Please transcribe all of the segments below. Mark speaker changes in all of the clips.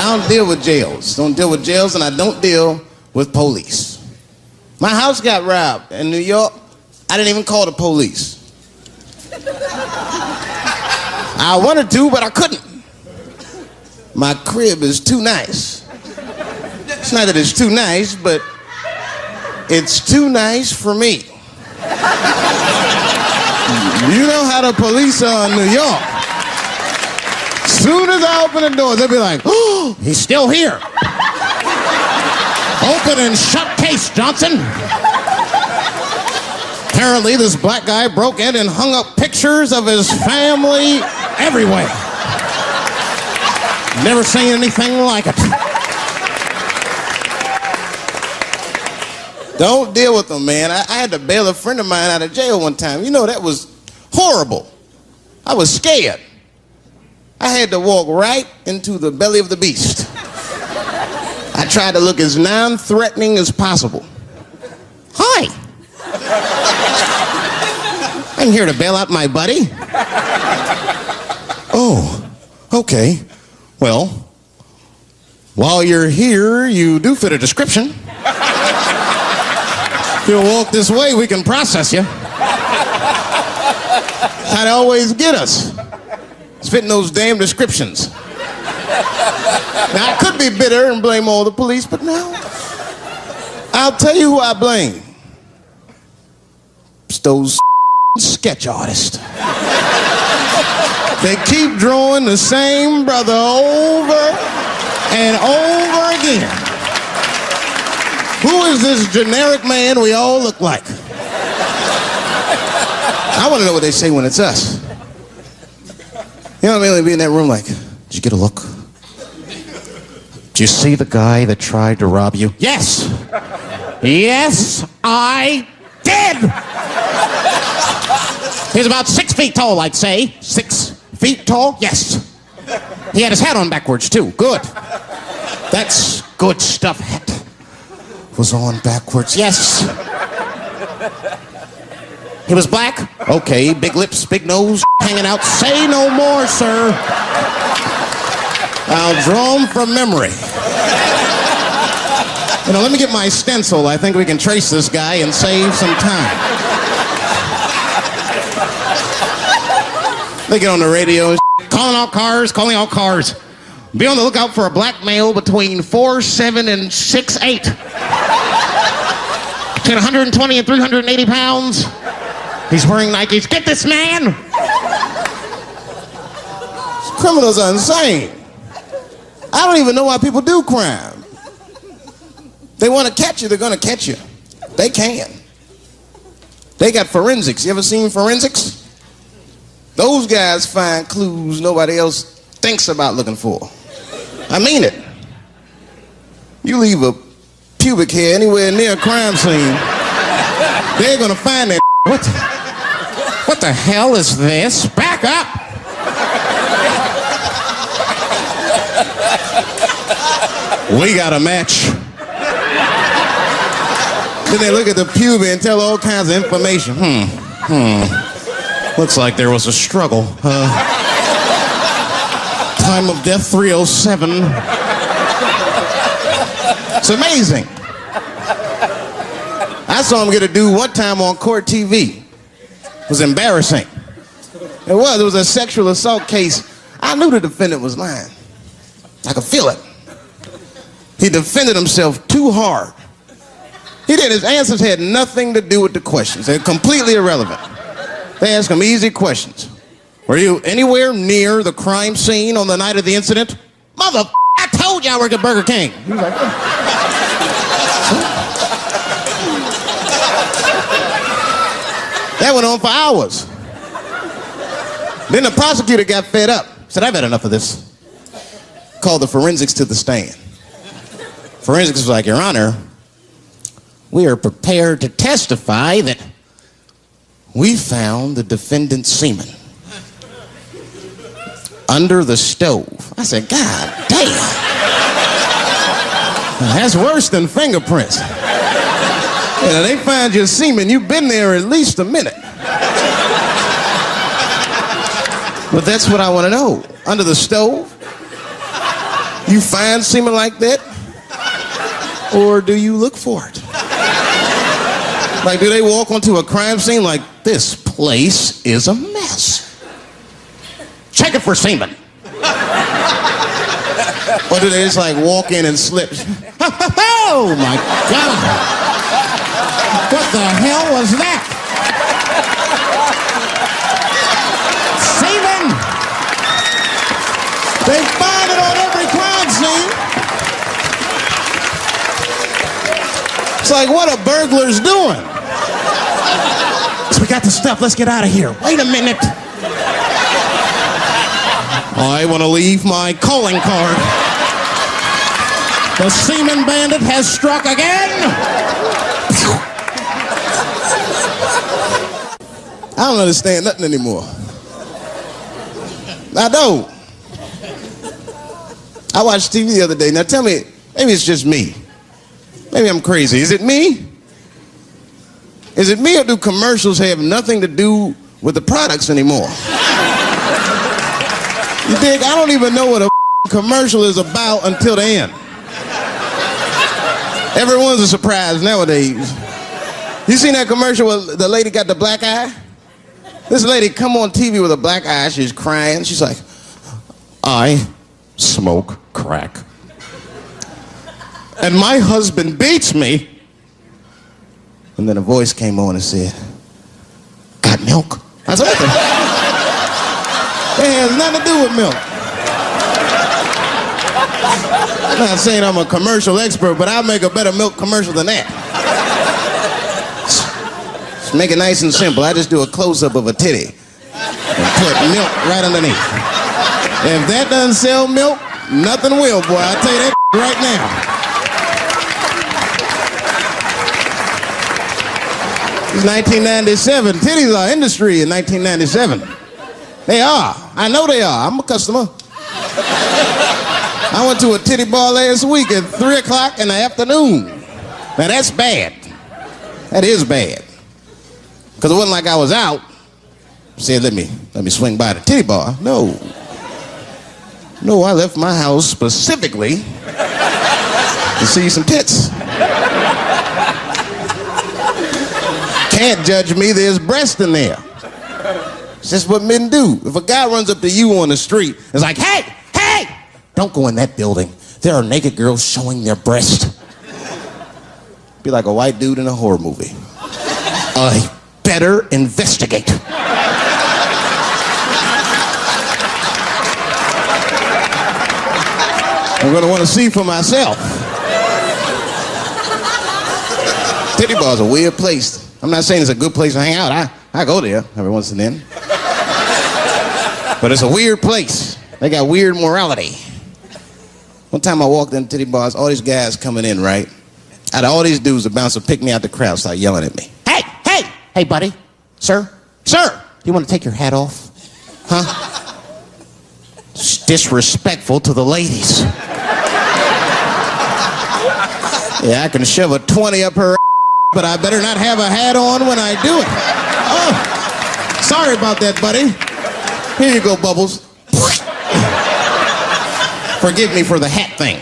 Speaker 1: I don't deal with jails. Don't deal with jails, and I don't deal with police. My house got robbed in New York. I didn't even call the police. I wanted to, but I couldn't. My crib is too nice. It's not that it's too nice, but it's too nice for me. You know how the police are in New York. Soon as I open the door, they'll be like, oh, he's still here. Open and shut case, Johnson. Apparently, this black guy broke in and hung up pictures of his family everywhere. Never seen anything like it. Don't deal with them, man. I had to bail a friend of mine out of jail one time. You know, that was horrible. I was scared. I had to walk right into the belly of the beast. I tried to look as non-threatening as possible. Hi. I'm here to bail out my buddy. Oh, okay. Well, while you're here, you do fit a description. If you'll walk this way, we can process you. How'd it always get us? It's fitting those damn descriptions. Now, I could be bitter and blame all the police, but no. I'll tell you who I blame. It's those sketch artists. They keep drawing the same brother over and over again. Who is this generic man we all look like? I want to know what they say when it's us. You know what I mean? They'd be in that room like, did you get a look? Did you see the guy that tried to rob you? Yes. Yes, I did. He's about 6 feet tall, I'd say. 6 feet tall? Yes. He had his hat on backwards, too. Good. That's good stuff. Hat was on backwards. Yes. He was black? Okay. Big lips, big nose, hanging out. Say no more, sir. I'll draw him from memory. You know, let me get my stencil. I think we can trace this guy and save some time. They get on the radio and calling all cars. Be on the lookout for a black male between 4'7" and 6'8". Between 120 and 380 pounds. He's wearing Nikes. Get this man! These criminals are insane. I don't even know why people do crime. They want to catch you, they're going to catch you. They can. They got forensics. You ever seen forensics? Those guys find clues nobody else thinks about looking for. I mean it. You leave a pubic hair anywhere near a crime scene, they're going to find that. What the hell is this? Back up! We got a match. Then they look at the pubic and tell all kinds of information. Looks like there was a struggle. Time of death 307. It's amazing. I saw him get a dude one time on court TV. It was embarrassing. It was a sexual assault case. I knew the defendant was lying. I could feel it. He defended himself too hard. He did. His answers had nothing to do with the questions. They're completely irrelevant. They asked him easy questions. Were you anywhere near the crime scene on the night of the incident? Mother, I told you I worked at Burger King. He was like, that went on for hours. Then the prosecutor got fed up. Said, I've had enough of this. Called the forensics to the stand. Forensics was like, Your Honor, we are prepared to testify that we found the defendant's semen under the stove. I said, God damn. That's worse than fingerprints. You know, they find your semen, you've been there at least a minute. But that's what I want to know. Under the stove? You find semen like that? Or do you look for it? Like, do they walk onto a crime scene like, this place is a mess? Check it for semen. Or do they just like walk in and slip? Oh my God. What the hell was that? Semen. They find it on every crime scene. It's like, what are burglars doing? So we got the stuff, let's get out of here. Wait a minute. I want to leave my calling card. The semen bandit has struck again. I don't understand nothing anymore. I don't. I watched TV the other day. Now tell me, maybe it's just me. Maybe I'm crazy. Is it me? Is it me, or do commercials have nothing to do with the products anymore? You dig? I don't even know what a commercial is about until the end. Everyone's a surprise nowadays. You seen that commercial where the lady got the black eye? This lady come on TV with a black eye, she's crying. She's like, I smoke crack. And my husband beats me. And then a voice came on and said, got milk? I said, what the? It has nothing to do with milk. I'm not saying I'm a commercial expert, but I'll make a better milk commercial than that. Just make it nice and simple. I just do a close-up of a titty and put milk right underneath. If that doesn't sell milk, nothing will, boy. I'll tell you that right now. It's 1997. Titties are industry in 1997. They are. I know they are. I'm a customer. I went to a titty bar last week at 3 o'clock in the afternoon. Now that's bad. That is bad. Because it wasn't like I was out. Said, let me swing by the titty bar. No. No, I left my house specifically to see some tits. Can't judge me, there's breast in there. It's just what men do. If a guy runs up to you on the street, it's like, hey, don't go in that building. There are naked girls showing their breast. Be like a white dude in a horror movie. I better investigate. I'm gonna want to see for myself. Titty bar's a weird place. I'm not saying it's a good place to hang out. I go there every once and then. But it's a weird place. They got weird morality. One time I walked in titty bars, all these guys coming in, right? Out of all these dudes, the bouncer picked me out the crowd, started yelling at me. Hey, buddy, sir, you want to take your hat off? Huh? It's disrespectful to the ladies. Yeah, I can shove a 20 up her, but I better not have a hat on when I do it. Oh, sorry about that, buddy. Here you go, Bubbles. Forgive me for the hat thing.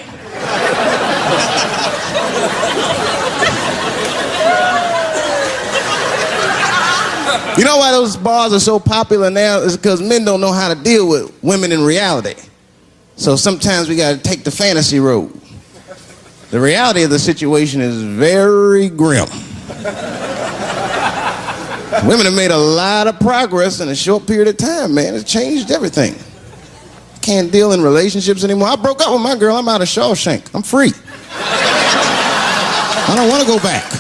Speaker 1: You know why those bars are so popular now? Is because men don't know how to deal with women in reality. So sometimes we got to take the fantasy road. The reality of the situation is very grim. Women have made a lot of progress in a short period of time, man. It's changed everything. Can't deal in relationships anymore. I broke up with my girl. I'm out of Shawshank. I'm free. I don't want to go back.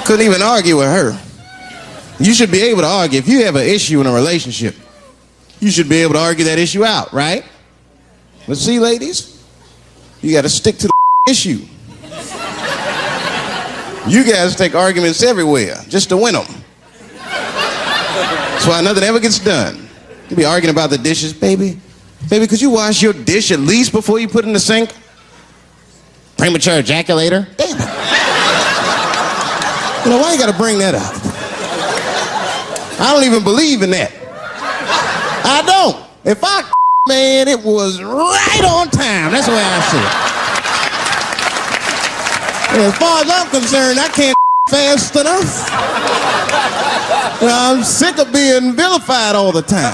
Speaker 1: Couldn't even argue with her. You should be able to argue. If you have an issue in a relationship, you should be able to argue that issue out, right? But see, ladies, you got to stick to the issue. You guys take arguments everywhere just to win them. That's why nothing ever gets done. You be arguing about the dishes, baby. Baby, could you wash your dish at least before you put it in the sink? Premature ejaculator? Damn it. You know, why you gotta bring that up? I don't even believe in that. I don't. If I man, it was right on time. That's the way I see it. And as far as I'm concerned, I can't fast enough. I'm sick of being vilified all the time.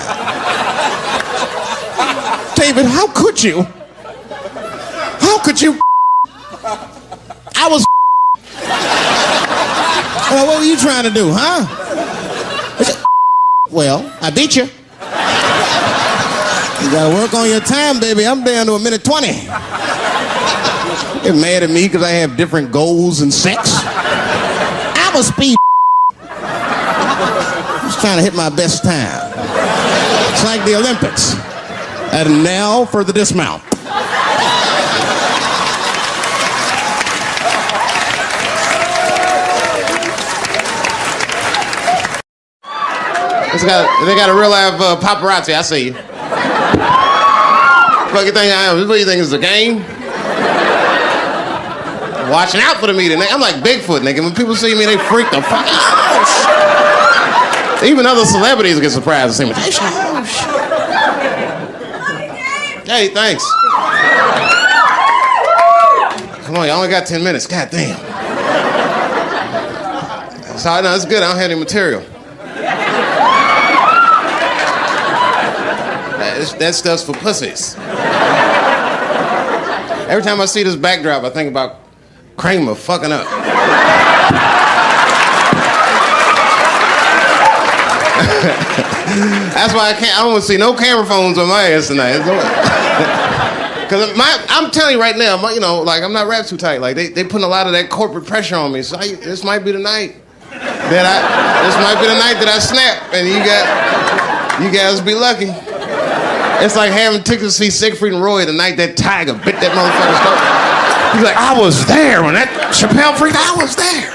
Speaker 1: David, how could you? How could you? I was. What were you trying to do, huh? Well, I beat you. You gotta work on your time, baby. I'm down to a minute 20. Get mad at me because I have different goals and sex. I'm a speed. Just trying to hit my best time. It's like the Olympics. And now for the dismount. They got a real live paparazzi. I see you. What do you think I am? What do you think is a game? Watching out for the media. I'm like Bigfoot, nigga. When people see me, they freak the fuck out. Even other celebrities get surprised to see me. Hey, thanks. Come on, you only got 10 minutes. God damn. So, no, it's good. I don't have any material. That stuff's for pussies. Every time I see this backdrop, I think about Kramer fucking up. That's why I don't want to see no camera phones on my ass tonight. Because I'm telling you right now, I'm not wrapped too tight. Like, they putting a lot of that corporate pressure on me. So this might be the night that I snap, and you guys be lucky. It's like having tickets to see Siegfried and Roy the night that tiger bit that motherfucker's throat. He's like, I was there when that Chappelle freaked. I was there.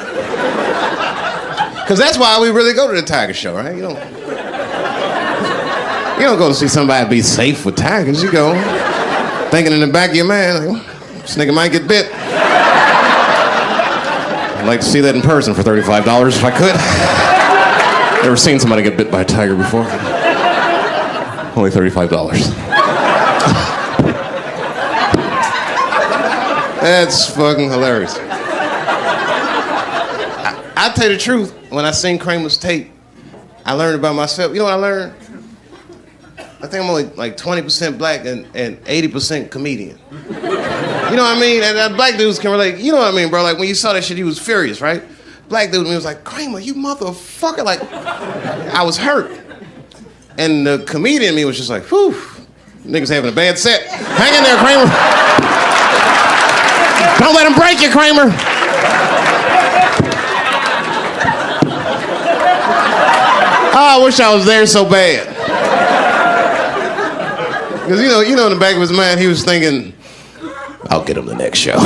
Speaker 1: Because that's why we really go to the tiger show, right? You don't go to see somebody be safe with tigers. You go thinking in the back of your mind, like, this nigga might get bit. I'd like to see that in person for $35 if I could. Never seen somebody get bit by a tiger before. Only $35. That's fucking hilarious. I'll tell you the truth. When I seen Kramer's tape, I learned about myself. You know what I learned? I think I'm only like 20% black and 80% comedian. You know what I mean? And black dudes can relate. You know what I mean, bro? Like when you saw that shit, he was furious, right? Black dude was like, Kramer, you motherfucker. Like, I was hurt. And the comedian in me was just like, whew, niggas having a bad set. Hang in there, Kramer. Don't let him break you, Kramer. Oh, I wish I was there so bad. Because, you know, in the back of his mind, he was thinking, I'll get him the next show.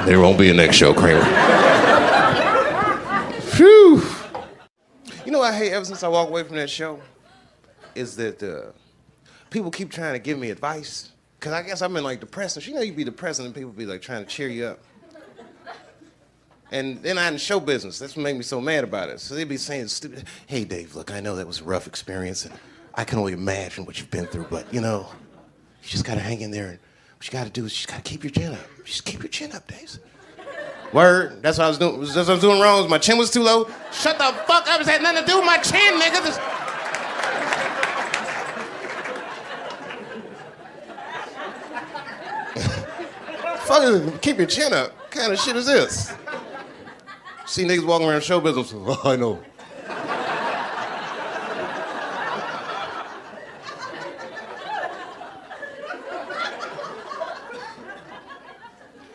Speaker 1: There won't be a next show, Kramer. Phew. You know what I hate ever since I walked away from that show? Is that people keep trying to give me advice. Because I guess I've been like depressed. You know you be depressed and people be like trying to cheer you up. And then I'm in show business. That's what made me so mad about it. So they'd be saying stupid, hey Dave, look, I know that was a rough experience and I can only imagine what you've been through, but you just gotta hang in there and what you gotta do is you just gotta keep your chin up. Just keep your chin up, Dave. Word, that's what I was doing. That's what I was doing wrong. My chin was too low. Shut the fuck up. It had nothing to do with my chin, nigga. Fuck is it? Keep your chin up. What kind of shit is this? See niggas walking around show business. Oh, I know.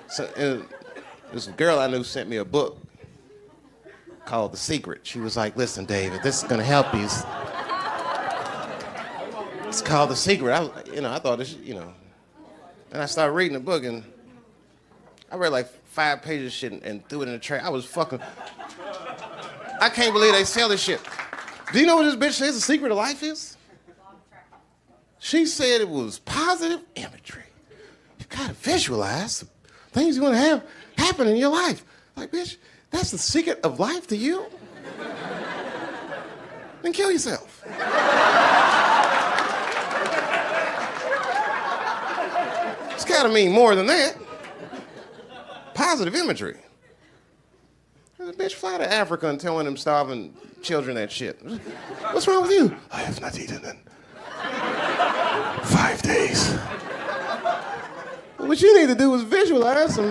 Speaker 1: So, this girl I knew sent me a book called The Secret. She was like, listen, David, this is gonna help you. It's called The Secret. I thought this, And I started reading the book and I read like 5 pages of shit and threw it in the trash. I was fucking, I can't believe they sell this shit. Do you know what this bitch says the secret of life is? She said it was positive imagery. You gotta visualize the things you wanna have happen in your life. Like, bitch, that's the secret of life to you? Then kill yourself. gotta mean more than that. Positive imagery. The bitch fly to Africa and tell one of them starving children that shit. What's wrong with you? I have not eaten in 5 days. What you need to do is visualize some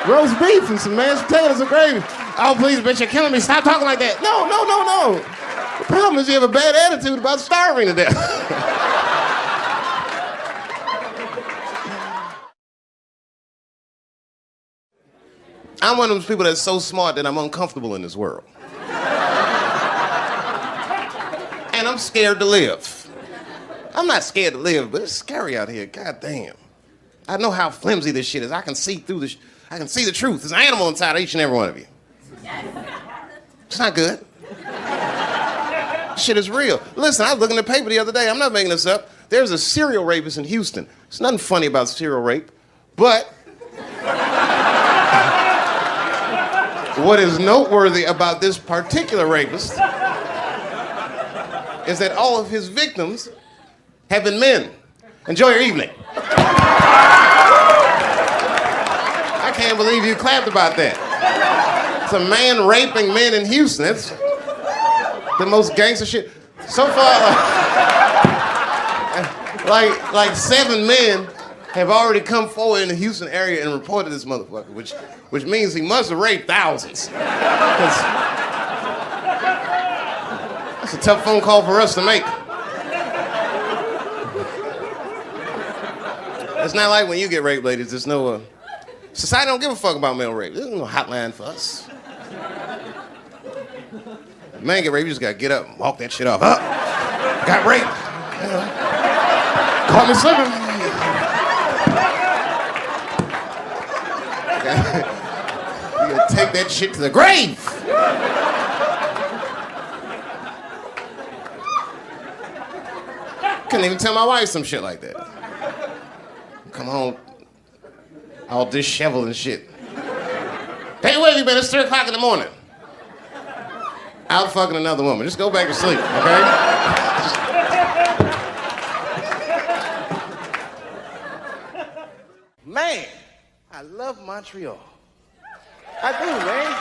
Speaker 1: roast beef and some mashed potatoes and gravy. Oh, please, bitch, you're killing me. Stop talking like that. No. The problem is you have a bad attitude about starving to death. I'm one of those people that's so smart that I'm uncomfortable in this world. And I'm scared to live. I'm not scared to live, but it's scary out here. God damn. I know how flimsy this shit is. I can see through the I can see the truth. There's an animal inside of each and every one of you. It's not good. Shit is real. Listen, I was looking at the paper the other day. I'm not making this up. There's a serial rapist in Houston. There's nothing funny about serial rape, but what is noteworthy about this particular rapist is that all of his victims have been men. Enjoy your evening. I can't believe you clapped about that. It's a man raping men in Houston. It's the most gangster shit. So far, like 7 men have already come forward in the Houston area and reported this motherfucker, which means he must have raped thousands. That's a tough phone call for us to make. It's not like when you get raped, ladies. There's no society don't give a fuck about male rape. There's no hotline for us. If a man get raped, you just gotta get up and walk that shit off. Got raped. Caught me slipping. You gotta take that shit to the grave. Couldn't even tell my wife some shit like that. Come home, all disheveled and shit. Hey, where have you been? It's 3 o'clock in the morning. Out fucking another woman. Just go back to sleep, okay? Man, I love Montreal. I do, man.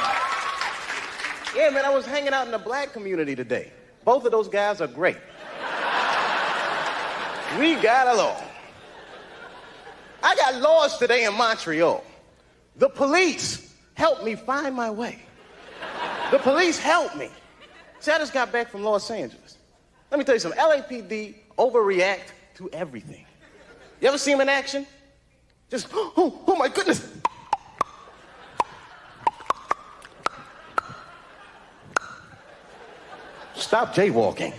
Speaker 1: Yeah, man, I was hanging out in the black community today. Both of those guys are great. We got along. I got lost today in Montreal. The police helped me find my way. The police helped me. See, I just got back from Los Angeles. Let me tell you something. LAPD overreact to everything. You ever see them in action? Just, oh my goodness. Stop jaywalking.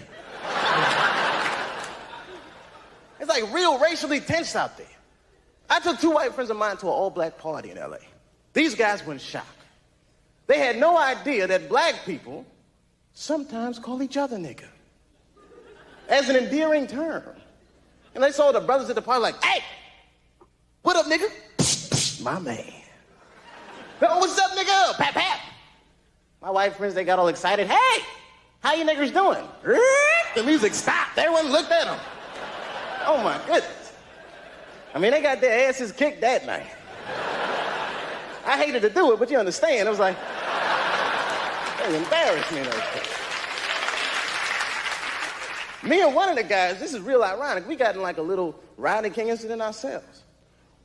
Speaker 1: It's like real racially tense out there. I took 2 white friends of mine to an all-black party in LA. These guys were in shock. They had no idea that black people sometimes call each other nigga as an endearing term. And they saw the brothers at the party like, hey, what up, nigga? Psh, psh, my man. Oh, what's up, nigga? Pap, pap. My white friends, they got all excited. Hey, how you niggers doing? The music stopped. Everyone looked at them. Oh, my goodness. I mean, they got their asses kicked that night. I hated to do it, but you understand. It was like, they embarrassed me. Me and one of the guys, this is real ironic, we got in like a little Rodney King incident ourselves.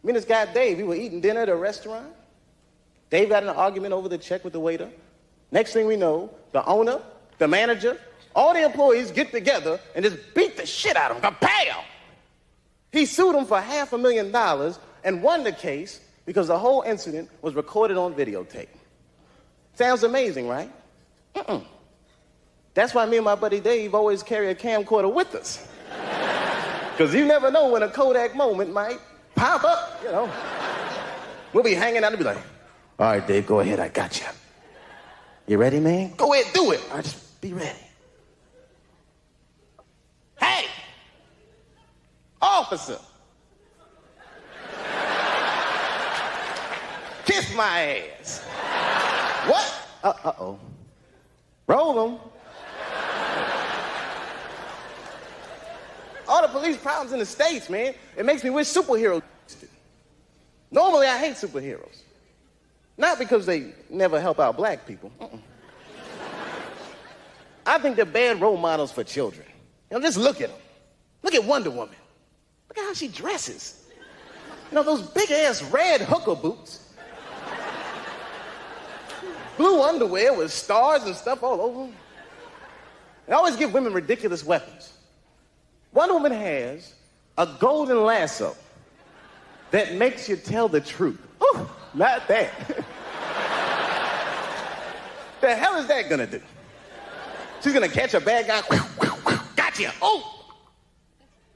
Speaker 1: Me and this guy, Dave, we were eating dinner at a restaurant. Dave got in an argument over the check with the waiter. Next thing we know, the owner, the manager, all the employees get together and just beat the shit out of him. Kapow! He sued him for $500,000 and won the case because the whole incident was recorded on videotape. Sounds amazing, right? That's why me and my buddy Dave always carry a camcorder with us. Because you never know when a Kodak moment might pop up, you know. We'll be hanging out and be like, all right, Dave, go ahead, I got you. You ready, man? Go ahead, do it. All right, just be ready. Hey! Officer! Kiss my ass. What? Uh-oh. Roll them. All the police problems in the States, man. It makes me wish superheroes existed. Normally, I hate superheroes. Not because they never help out black people. I think they're bad role models for children. You know, just look at them. Look at Wonder Woman. Look at how she dresses. You know, those big-ass red hooker boots. Blue underwear with stars and stuff all over them. They always give women ridiculous weapons. Wonder Woman has a golden lasso that makes you tell the truth. Ooh, not that. The hell is that gonna do? She's gonna catch a bad guy. Gotcha. Oh,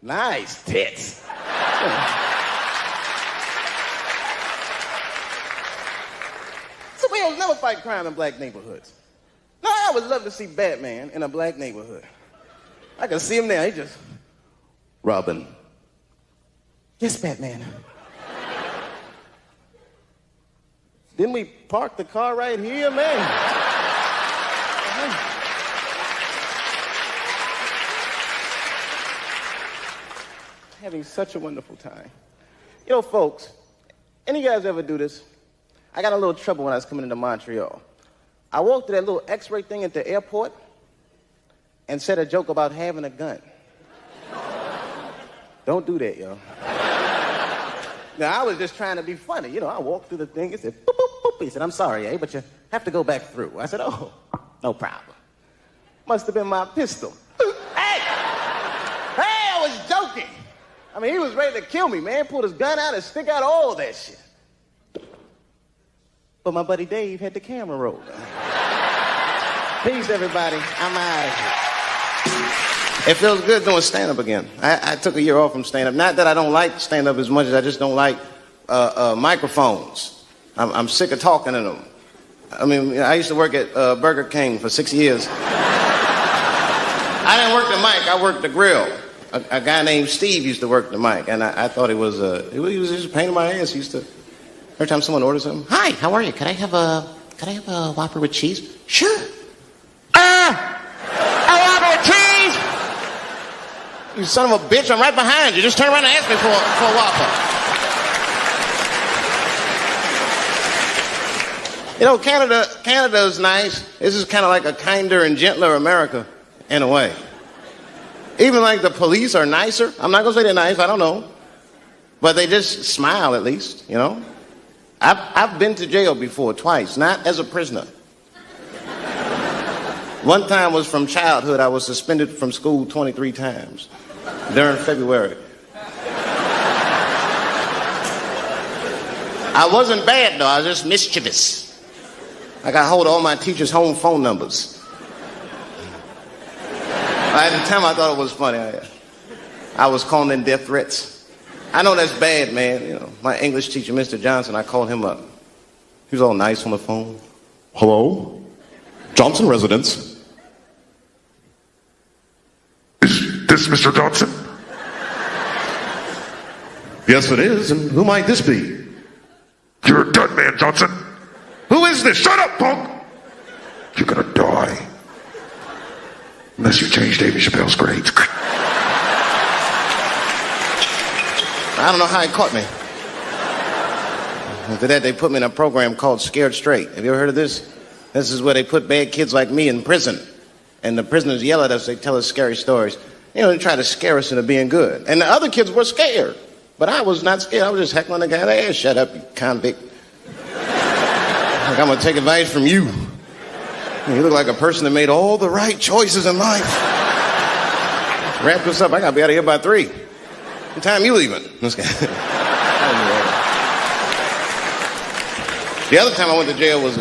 Speaker 1: nice tits. Superheroes never fight crime in black neighborhoods. No, I would love to see Batman in a black neighborhood. I can see him there. He just, Robin. Yes, Batman. Didn't we park the car right here, man? Having such a wonderful time. You know, folks, any of you guys ever do this? I got in a little trouble when I was coming into Montreal. I walked to that little x-ray thing at the airport and said a joke about having a gun. Don't do that, y'all. Now, I was just trying to be funny. You know, I walked through the thing, it said, boop, boop, boop. He said, I'm sorry, but you have to go back through. I said, oh, no problem. Must have been my pistol. Hey! Hey, I was joking. I mean, he was ready to kill me, man. Pulled his gun out and stick out all that shit. But my buddy Dave had the camera rolling. Peace, everybody. I'm out of here. It feels good doing stand-up again. I took a year off from stand-up. Not that I don't like stand-up as much as I just don't like microphones. I'm sick of talking to them. I mean, I used to work at Burger King for 6 years. I didn't work the mic. I worked the grill. A guy named Steve used to work the mic, and I thought he was just a pain in my ass. He used to, every time someone orders something, hi, how are you? Could I have a Whopper with cheese? Sure. A Whopper with cheese? You son of a bitch, I'm right behind you. Just turn around and ask me for a Whopper. You know, Canada's nice. This is kind of like a kinder and gentler America, in a way. Even like the police are nicer. I'm not gonna say they're nice, I don't know. But they just smile at least, you know? I've been to jail before, twice, not as a prisoner. One time was from childhood. I was suspended from school 23 times during February. I wasn't bad though, I was just mischievous. I got hold of all my teachers' home phone numbers. At the time, I thought it was funny. I was calling in death threats. I know that's bad, man. You know, my English teacher, Mr. Johnson, I called him up. He was all nice on the phone. Hello? Johnson residence.
Speaker 2: Is this Mr. Johnson?
Speaker 1: Yes, it is. And who might this be?
Speaker 2: You're a dead man, Johnson.
Speaker 1: Who is this?
Speaker 2: Shut up, punk! You're gonna die. Unless you change Dave Chappelle's grades.
Speaker 1: I don't know how he caught me. After that, they put me in a program called Scared Straight. Have you ever heard of this? This is where they put bad kids like me in prison. And the prisoners yell at us, they tell us scary stories. You know, they try to scare us into being good. And the other kids were scared. But I was not scared. I was just heckling the guy. Hey, shut up, you convict. Like, I'm going to take advice from you. You look like a person that made all the right choices in life. Wrap this up. I got to be out of here by 3. What time you leaving? The other time I went to jail was,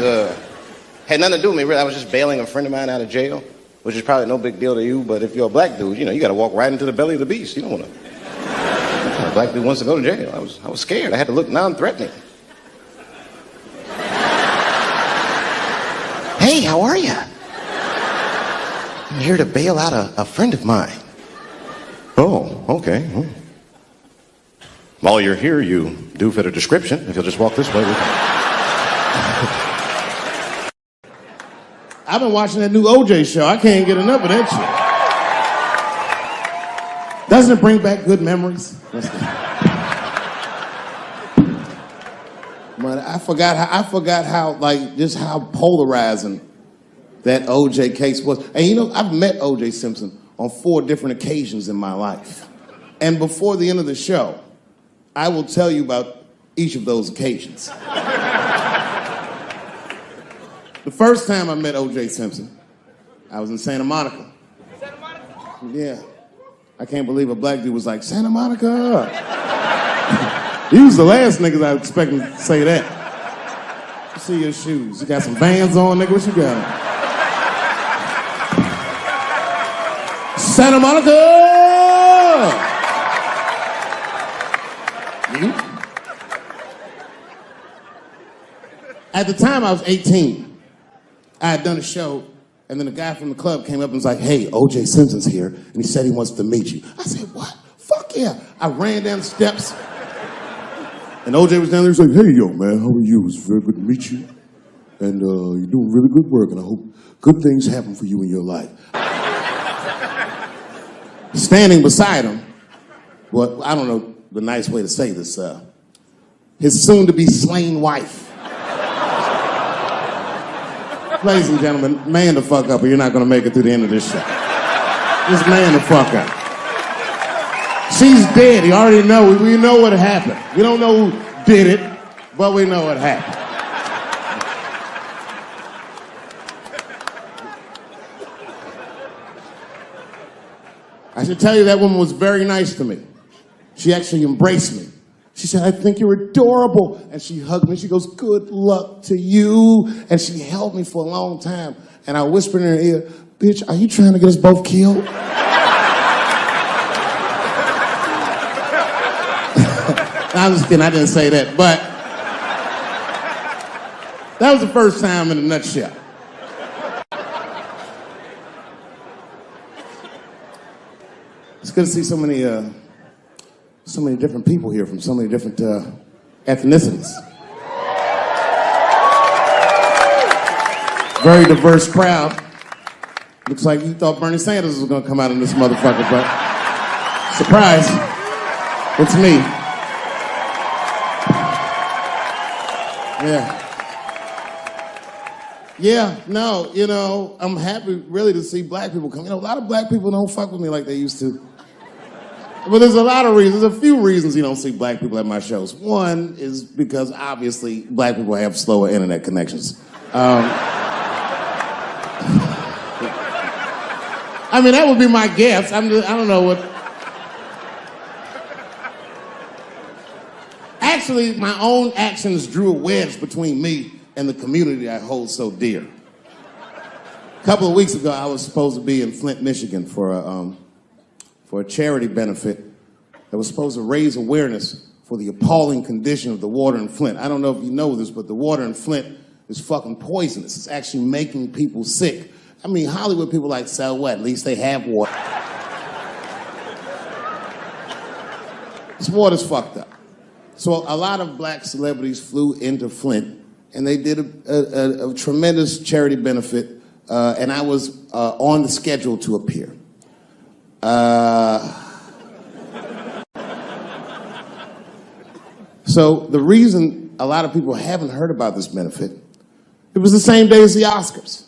Speaker 1: had nothing to do with me, really. I was just bailing a friend of mine out of jail, which is probably no big deal to you, but if you're a black dude, you know, you got to walk right into the belly of the beast. You don't want to. A black dude wants to go to jail. I was scared. I had to look non-threatening. Hey, how are you? I'm here to bail out a friend of mine. Oh, okay. While you're here, you do fit a description. If you'll just walk this way. I've been watching that new OJ show. I can't get enough of that shit. Doesn't it bring back good memories? But I forgot how, like, just how polarizing that O.J. case was. And you know, I've met O.J. Simpson on 4 different occasions in my life. And before the end of the show, I will tell you about each of those occasions. The first time I met O.J. Simpson, I was in Santa Monica.
Speaker 3: Santa Monica?
Speaker 1: Yeah. I can't believe a black dude was like, Santa Monica. He was the last niggas I was expecting to say that. Let me see your shoes. You got some Vans on, nigga? What you got on? Santa Monica! You? At the time, I was 18. I had done a show, and then a guy from the club came up and was like, hey, O.J. Simpson's here, and he said he wants to meet you. I said, what? Fuck yeah. I ran down the steps, and O.J. was down there. He was like, hey, yo, man, how are you? It's very good to meet you, and you're doing really good work, and I hope good things happen for you in your life. Standing beside him, well, I don't know the nice way to say this, his soon-to-be slain wife. Ladies and gentlemen, man the fuck up or you're not gonna make it through the end of this show. Just man the fuck up. She's dead, you already know, we know what happened. We don't know who did it, but we know what happened. I should tell you that woman was very nice to me. She actually embraced me. She said, I think you're adorable. And she hugged me. She goes, good luck to you. And she held me for a long time. And I whispered in her ear, bitch, are you trying to get us both killed? I'm just kidding. I didn't say that. But that was the first time in a nutshell. It's good to see so many different people here from so many different ethnicities. Very diverse crowd. Looks like you thought Bernie Sanders was gonna come out in this motherfucker, but surprise, it's me. Yeah, no, you know, I'm happy really to see black people come. You know, a lot of black people don't fuck with me like they used to. But there's a lot of reasons, there's a few reasons you don't see black people at my shows. One is because obviously black people have slower internet connections. I mean, that would be my guess. I don't know what. Actually, my own actions drew a wedge between me and the community I hold so dear. A couple of weeks ago, I was supposed to be in Flint, Michigan for a charity benefit that was supposed to raise awareness for the appalling condition of the water in Flint. I don't know if you know this, but the water in Flint is fucking poisonous. It's actually making people sick. I mean, Hollywood people like, so what? At least they have water. This water's fucked up. So a lot of black celebrities flew into Flint, and they did a tremendous charity benefit, and I was on the schedule to appear. So the reason a lot of people haven't heard about this benefit, it was the same day as the Oscars.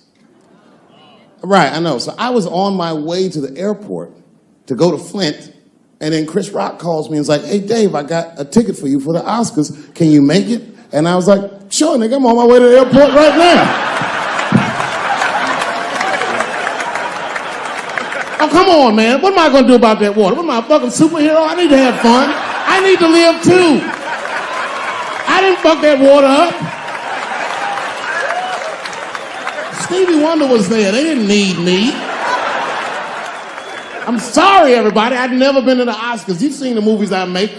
Speaker 1: Right, I know. So I was on my way to the airport to go to Flint, and then Chris Rock calls me and is like, hey, Dave, I got a ticket for you for the Oscars. Can you make it? And I was like, sure, nigga, I'm on my way to the airport right now. Oh, come on, man. What am I going to do about that water? What am I, a fucking superhero? I need to have fun. I need to live, too. I didn't fuck that water up. Stevie Wonder was there. They didn't need me. I'm sorry, everybody. I've never been to the Oscars. You've seen the movies I make.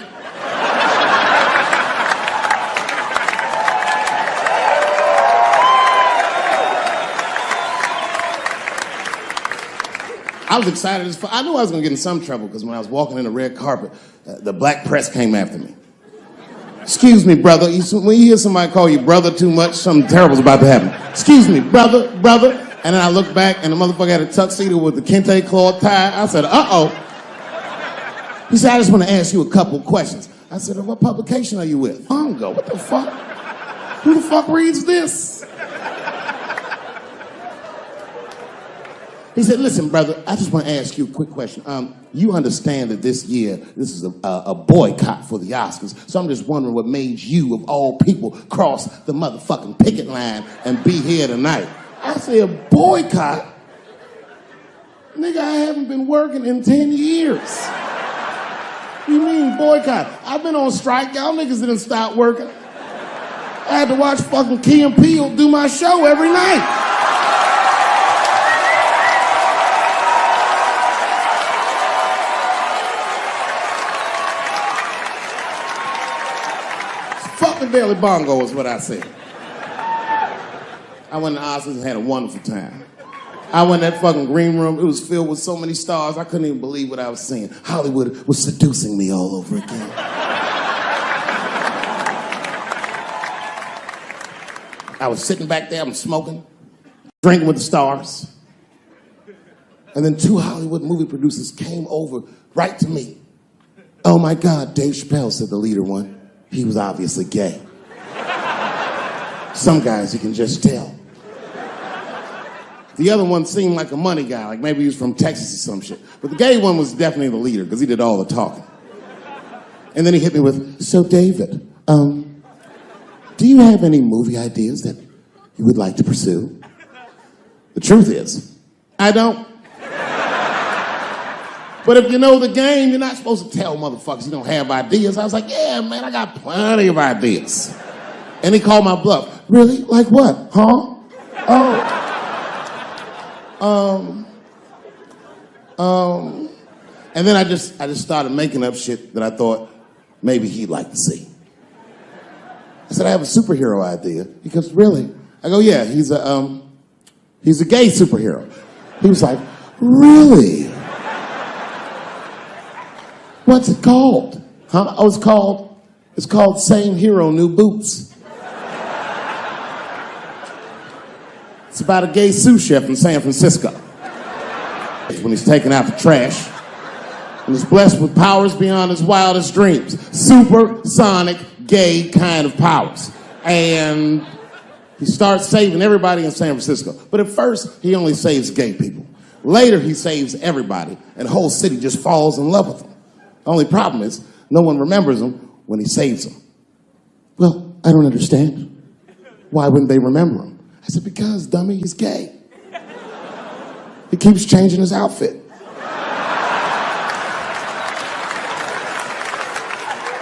Speaker 1: I was excited as fuck. I knew I was going to get in some trouble because when I was walking in the red carpet, the black press came after me. Excuse me, brother. When you hear somebody call you brother too much, something terrible's about to happen. Excuse me, brother. And then I looked back and the motherfucker had a tuxedo with the kente cloth tie. I said, uh-oh. He said, I just want to ask you a couple questions. I said, what publication are you with? Mongo, what the fuck? Who the fuck reads this? He said, listen, brother, I just want to ask you a quick question. You understand that this year, this is a boycott for the Oscars, so I'm just wondering what made you, of all people, cross the motherfucking picket line and be here tonight. I said, boycott? Nigga, I haven't been working in 10 years. What do you mean, boycott? I've been on strike. Y'all niggas didn't stop working. I had to watch fucking Key and Peele do my show every night. Fuck the Daily Bongo is what I said. I went to Oscars and had a wonderful time. I went in that fucking green room. It was filled with so many stars, I couldn't even believe what I was seeing. Hollywood was seducing me all over again. I was sitting back there, I'm smoking, drinking with the stars. And then 2 Hollywood movie producers came over right to me. Oh my God, Dave Chappelle, said the leader one. He was obviously gay. Some guys you can just tell. The other one seemed like a money guy, like maybe he was from Texas or some shit. But the gay one was definitely the leader, because he did all the talking. And then he hit me with, so David, do you have any movie ideas that you would like to pursue? The truth is, I don't. But if you know the game, you're not supposed to tell motherfuckers you don't have ideas. I was like, yeah, man, I got plenty of ideas. And he called my bluff. Really? Like what? Huh? And then I just started making up shit that I thought maybe he'd like to see. I said, I have a superhero idea. He goes, really? I go, yeah, he's a gay superhero. He was like, really? What's it called? Huh? Oh, it's called Same Hero, New Boots. It's about a gay sous chef in San Francisco. When he's taking out the trash, and is blessed with powers beyond his wildest dreams. Supersonic, gay kind of powers. And he starts saving everybody in San Francisco. But at first, he only saves gay people. Later, he saves everybody, and the whole city just falls in love with him. The only problem is, no one remembers him when he saves them. Well, I don't understand. Why wouldn't they remember him? I said, because, dummy, he's gay. He keeps changing his outfit.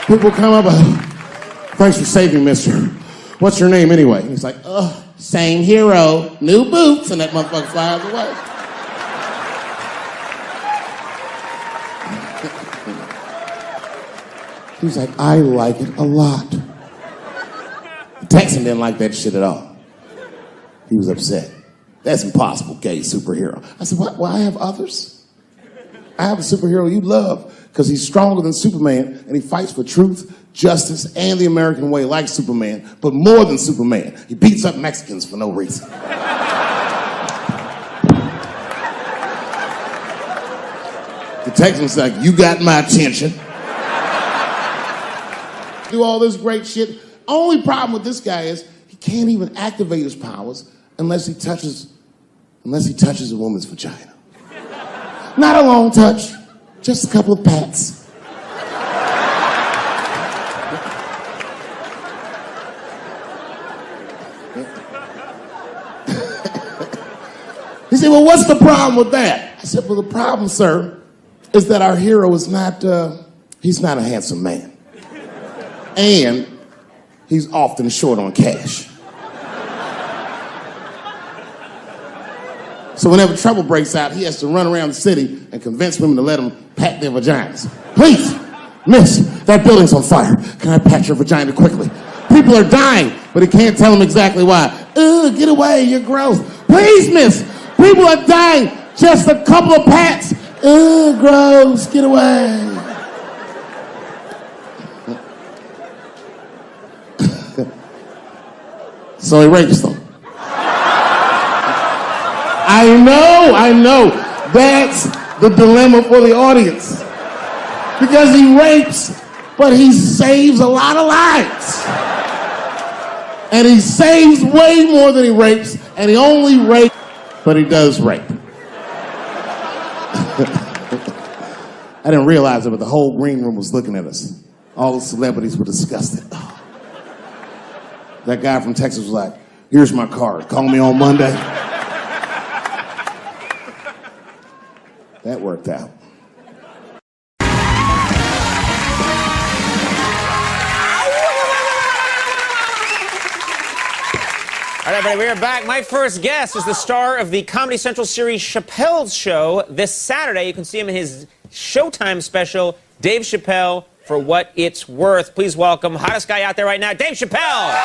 Speaker 1: People come up, thanks for saving, mister. What's your name anyway? And he's like, same hero, new boots, and that motherfucker flies away. He's like, I like it a lot. The Texan didn't like that shit at all. He was upset. That's impossible, gay superhero. I said, what? Well, I have others. I have a superhero you love because he's stronger than Superman and he fights for truth, justice, and the American way like Superman, but more than Superman. He beats up Mexicans for no reason. The Texan's like, you got my attention. Do all this great shit. Only problem with this guy is he can't even activate his powers unless he touches a woman's vagina. Not a long touch, just a couple of pats. He said, well, what's the problem with that? I said, well, the problem, sir, is that our hero is he's not a handsome man. And he's often short on cash. So whenever trouble breaks out, he has to run around the city and convince women to let him pat their vaginas. Please, miss, that building's on fire. Can I pat your vagina quickly? People are dying, but he can't tell them exactly why. Ugh, get away, you're gross. Please, miss, people are dying. Just a couple of pats. Ugh, gross, get away. So he rapes them. I know. That's the dilemma for the audience. Because he rapes, but he saves a lot of lives.
Speaker 3: And he saves way more than he rapes, and he only rapes, but he does rape. I didn't realize it, but the whole green room was looking at us. All the celebrities were disgusted. Oh. That guy from Texas was like, here's my card, call me on Monday. That worked out.
Speaker 4: All right, everybody, we are back. My first guest is the star of the Comedy Central series Chappelle's Show. This Saturday, you can see him in his Showtime special, Dave Chappelle, For What It's Worth. Please welcome, hottest guy out there right now, Dave Chappelle.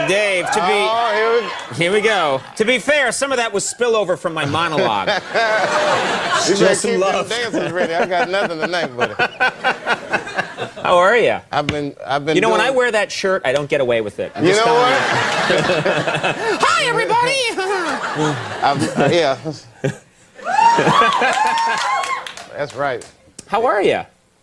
Speaker 4: Dave, here we go. To be fair, some of that was spillover from my monologue.
Speaker 5: Show some love. Dancers ready. I got nothing tonight, buddy.
Speaker 4: How are you?
Speaker 5: I've been.
Speaker 4: You know, when I wear that shirt, I don't get away with it.
Speaker 5: You know what?
Speaker 4: Hi, everybody.
Speaker 5: Yeah. That's right.
Speaker 4: How are you?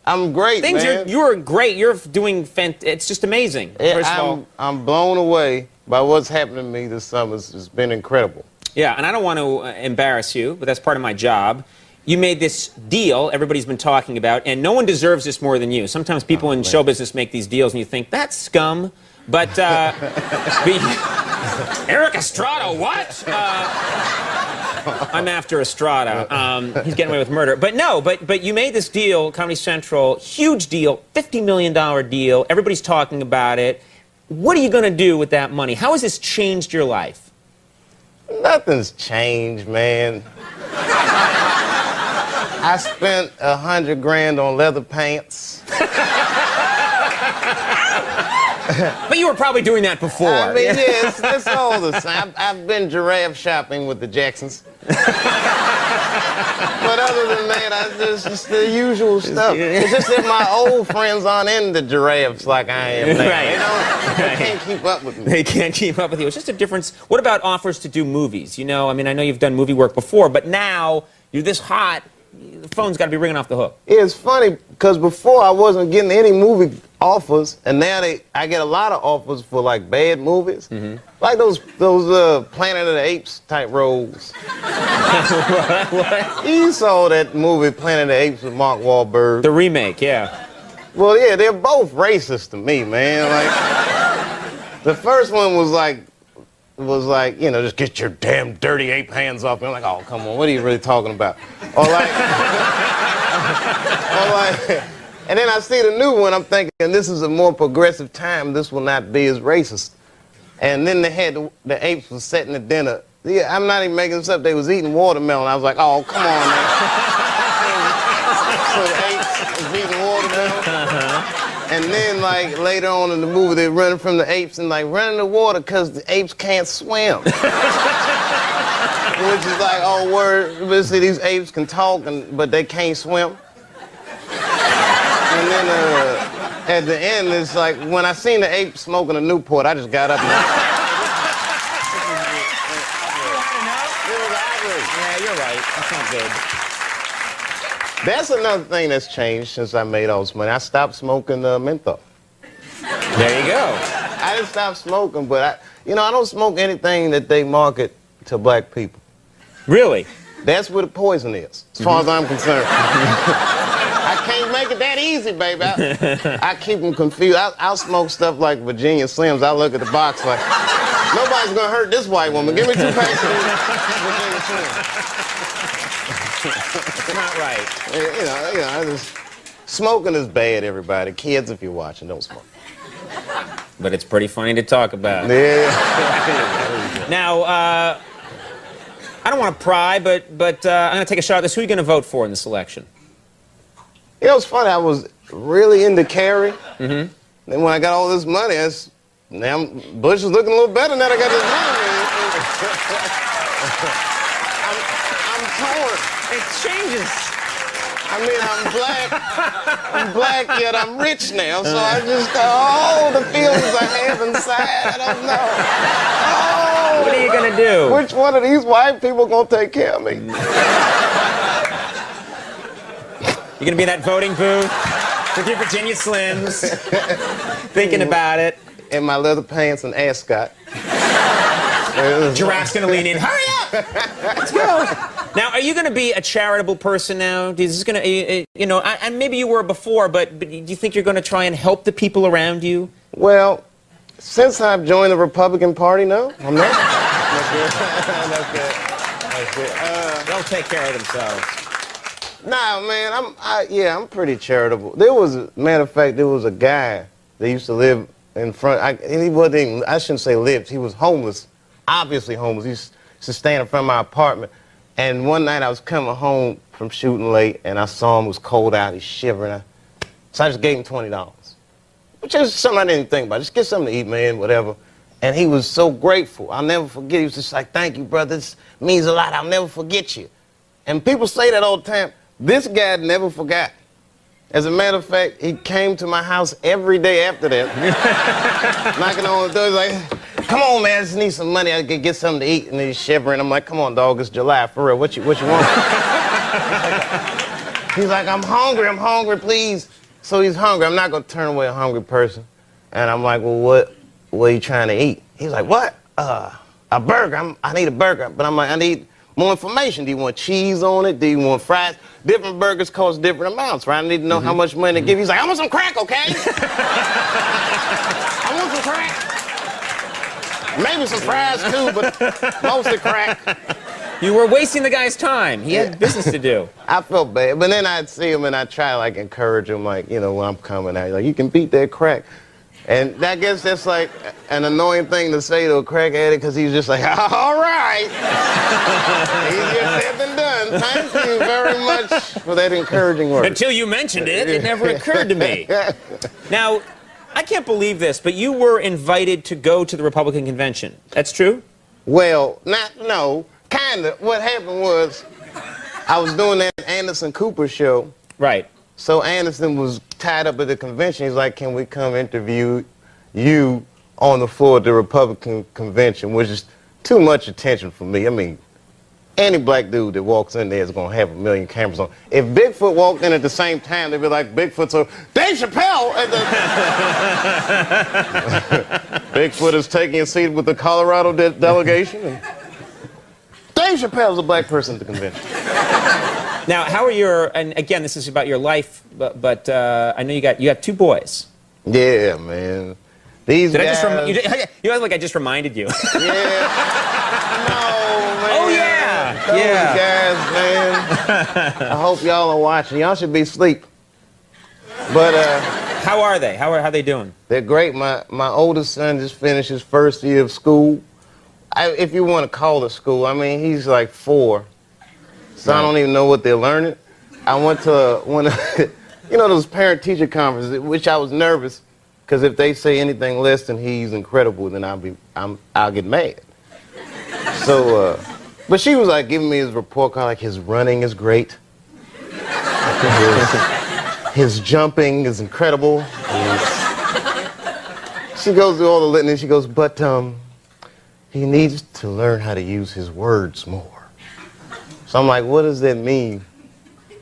Speaker 5: I'm great, man.
Speaker 4: You're great. You're doing it's just amazing. First of all,
Speaker 5: I'm blown away by what's happening to me this summer. It's been incredible.
Speaker 4: Yeah, and I don't want to embarrass you, but that's part of my job. You made this deal everybody's been talking about, and no one deserves this more than you. Sometimes people in show business make these deals, and you think, that's scum. But, Eric Estrada, what? I'm after Estrada. He's getting away with murder. But no, but you made this deal, Comedy Central, huge deal, $50 million deal. Everybody's talking about it. What are you going to do with that money? How has this changed your life?
Speaker 5: Nothing's changed, man. I spent $100 grand on leather pants.
Speaker 4: But you were probably doing that before.
Speaker 5: I mean, yeah, it's all the same. I've been giraffe shopping with the Jacksons. But other than that, it's just the usual stuff. It's just that my old friends aren't into giraffes like I am now.
Speaker 4: Right.
Speaker 5: They can't keep up with me.
Speaker 4: They can't keep up with you. It's just a difference. What about offers to do movies? You know, I mean, I know you've done movie work before, but now you're this hot, the phone's got to be ringing off the hook.
Speaker 5: It's funny, because before I wasn't getting any movie offers, and now I get a lot of offers for, like, bad movies. Mm-hmm. Like those Planet of the Apes type roles.
Speaker 4: What?
Speaker 5: You saw that movie Planet of the Apes with Mark Wahlberg.
Speaker 4: The remake, yeah.
Speaker 5: Well, yeah, they're both racist to me, man. Like, the first one was like, you know, just get your damn dirty ape hands off me. I'm like, oh, come on, what are you really talking about? Or like, and then I see the new one, I'm thinking, this is a more progressive time, this will not be as racist. And then they had the apes was setting the dinner. Yeah, I'm not even making this up, they was eating watermelon. I was like, oh, come on, man. So the apes was eating watermelon. And then, like, later on in the movie, they're running from the apes and, like, running in the water because the apes can't swim. Which is like, oh, word, see, these apes can talk, but they can't swim. And then, at the end, it's like, when I seen the ape smoking a Newport, I just got up and...
Speaker 4: Yeah, you're right. That's not good.
Speaker 5: That's another thing that's changed since I made all this money. I stopped smoking menthol.
Speaker 4: There you go.
Speaker 5: I didn't stop smoking, but I don't smoke anything that they market to black people.
Speaker 4: Really?
Speaker 5: That's where the poison is, as far as I'm concerned. I can't make it that easy, baby. I keep them confused. I'll smoke stuff like Virginia Slims. I look at the box like, nobody's gonna hurt this white woman. Give me 2 packs of Virginia Slims.
Speaker 4: It's not right.
Speaker 5: Smoking is bad, everybody. Kids, if you're watching, don't smoke.
Speaker 4: But it's pretty funny to talk about.
Speaker 5: Yeah.
Speaker 4: Now, I don't want to pry, but I'm going to take a shot at this. Who are you going to vote for in this election?
Speaker 5: You know, it's funny. I was really into Kerry. Mm-hmm. Then when I got all this money, now Bush is looking a little better now that I got this money. I'm torn.
Speaker 4: It changes.
Speaker 5: I mean, I'm black, yet I'm rich now, so I just, oh, the feelings I have inside, I don't know. Oh,
Speaker 4: What are you gonna do?
Speaker 5: which one of these white people gonna take care of me?
Speaker 4: You're gonna be in that voting booth with your Virginia Slims, thinking about it.
Speaker 5: In my leather pants and ascot.
Speaker 4: Giraffe's gonna lean in. Hurry up! Let's go. Now, are you gonna be a charitable person now? Is this gonna, you know, and maybe you were before, but do you think you're gonna try and help the people around you?
Speaker 5: Well, since I've joined the Republican Party, no, I'm not. That's good. That's good.
Speaker 4: They'll take care of themselves.
Speaker 5: Nah, man, I'm pretty charitable. Matter of fact, there was a guy that used to live in front, and he wasn't even, I shouldn't say lived, he was homeless, obviously homeless. He used to stand in front of my apartment. And one night I was coming home from shooting late, and I saw him, it was cold out, he's shivering. So I just gave him $20, which is something I didn't think about. Just get something to eat, man, whatever. And he was so grateful. I'll never forget. He was just like, thank you, brother. This means a lot. I'll never forget you. And people say that all the time. This guy never forgot. As a matter of fact, he came to my house every day after that, knocking on the door. He's like, come on, man, I just need some money. I could get something to eat. And he's shivering. I'm like, come on, dog, it's July, for real. What you want? He's like, I'm hungry, please. So he's hungry. I'm not going to turn away a hungry person. And I'm like, well, what are you trying to eat? He's like, what? A burger. I need a burger. But I'm like, I need more information. Do you want cheese on it? Do you want fries? Different burgers cost different amounts, right? I need to know how much money to give. He's like, I want some crack, okay? I want some crack. Maybe some fries too, but mostly crack.
Speaker 4: You were wasting the guy's time. He had business to do.
Speaker 5: I felt bad, but then I'd see him and I'd try to like encourage him, like, you know, when I'm coming out, like, you can beat that crack. And I guess that's like an annoying thing to say to a crack addict, because he's just like, all right. Easier said than done. Thank you very much for that encouraging word.
Speaker 4: Until you mentioned it, it never occurred to me. Now, I can't believe this, but you were invited to go to the Republican convention. That's true?
Speaker 5: Well, no, kind of. What happened was I was doing that Anderson Cooper show.
Speaker 4: Right.
Speaker 5: So Anderson was tied up at the convention. He's like, can we come interview you on the floor at the Republican convention, which is too much attention for me. I mean, any black dude that walks in there is going to have a million cameras on. If Bigfoot walked in at the same time, they'd be like, Bigfoot, so Dave Chappelle at the... Bigfoot is taking a seat with the Colorado delegation. And Dave Chappelle's a black person at the convention.
Speaker 4: Now, how are your, and again, this is about your life, but I know you got two boys.
Speaker 5: Yeah, man. These
Speaker 4: Did
Speaker 5: guys...
Speaker 4: I just you act like I just reminded you.
Speaker 5: Yeah. No, man.
Speaker 4: Oh, yeah.
Speaker 5: Those
Speaker 4: Yeah.
Speaker 5: guys, man. I hope y'all are watching. Y'all should be asleep. But,
Speaker 4: How are they? How are they doing?
Speaker 5: they're great. My oldest son just finished his first year of school. If you want to call it school, I mean, he's like 4. So I don't even know what they're learning. I went to one of, you know, those parent-teacher conferences, which I was nervous, because if they say anything less than he's incredible, then I'll get mad. So, but she was like giving me his report card, like his running is great, his jumping is incredible. She goes through all the litany. She goes, but he needs to learn how to use his words more. So I'm like, what does that mean,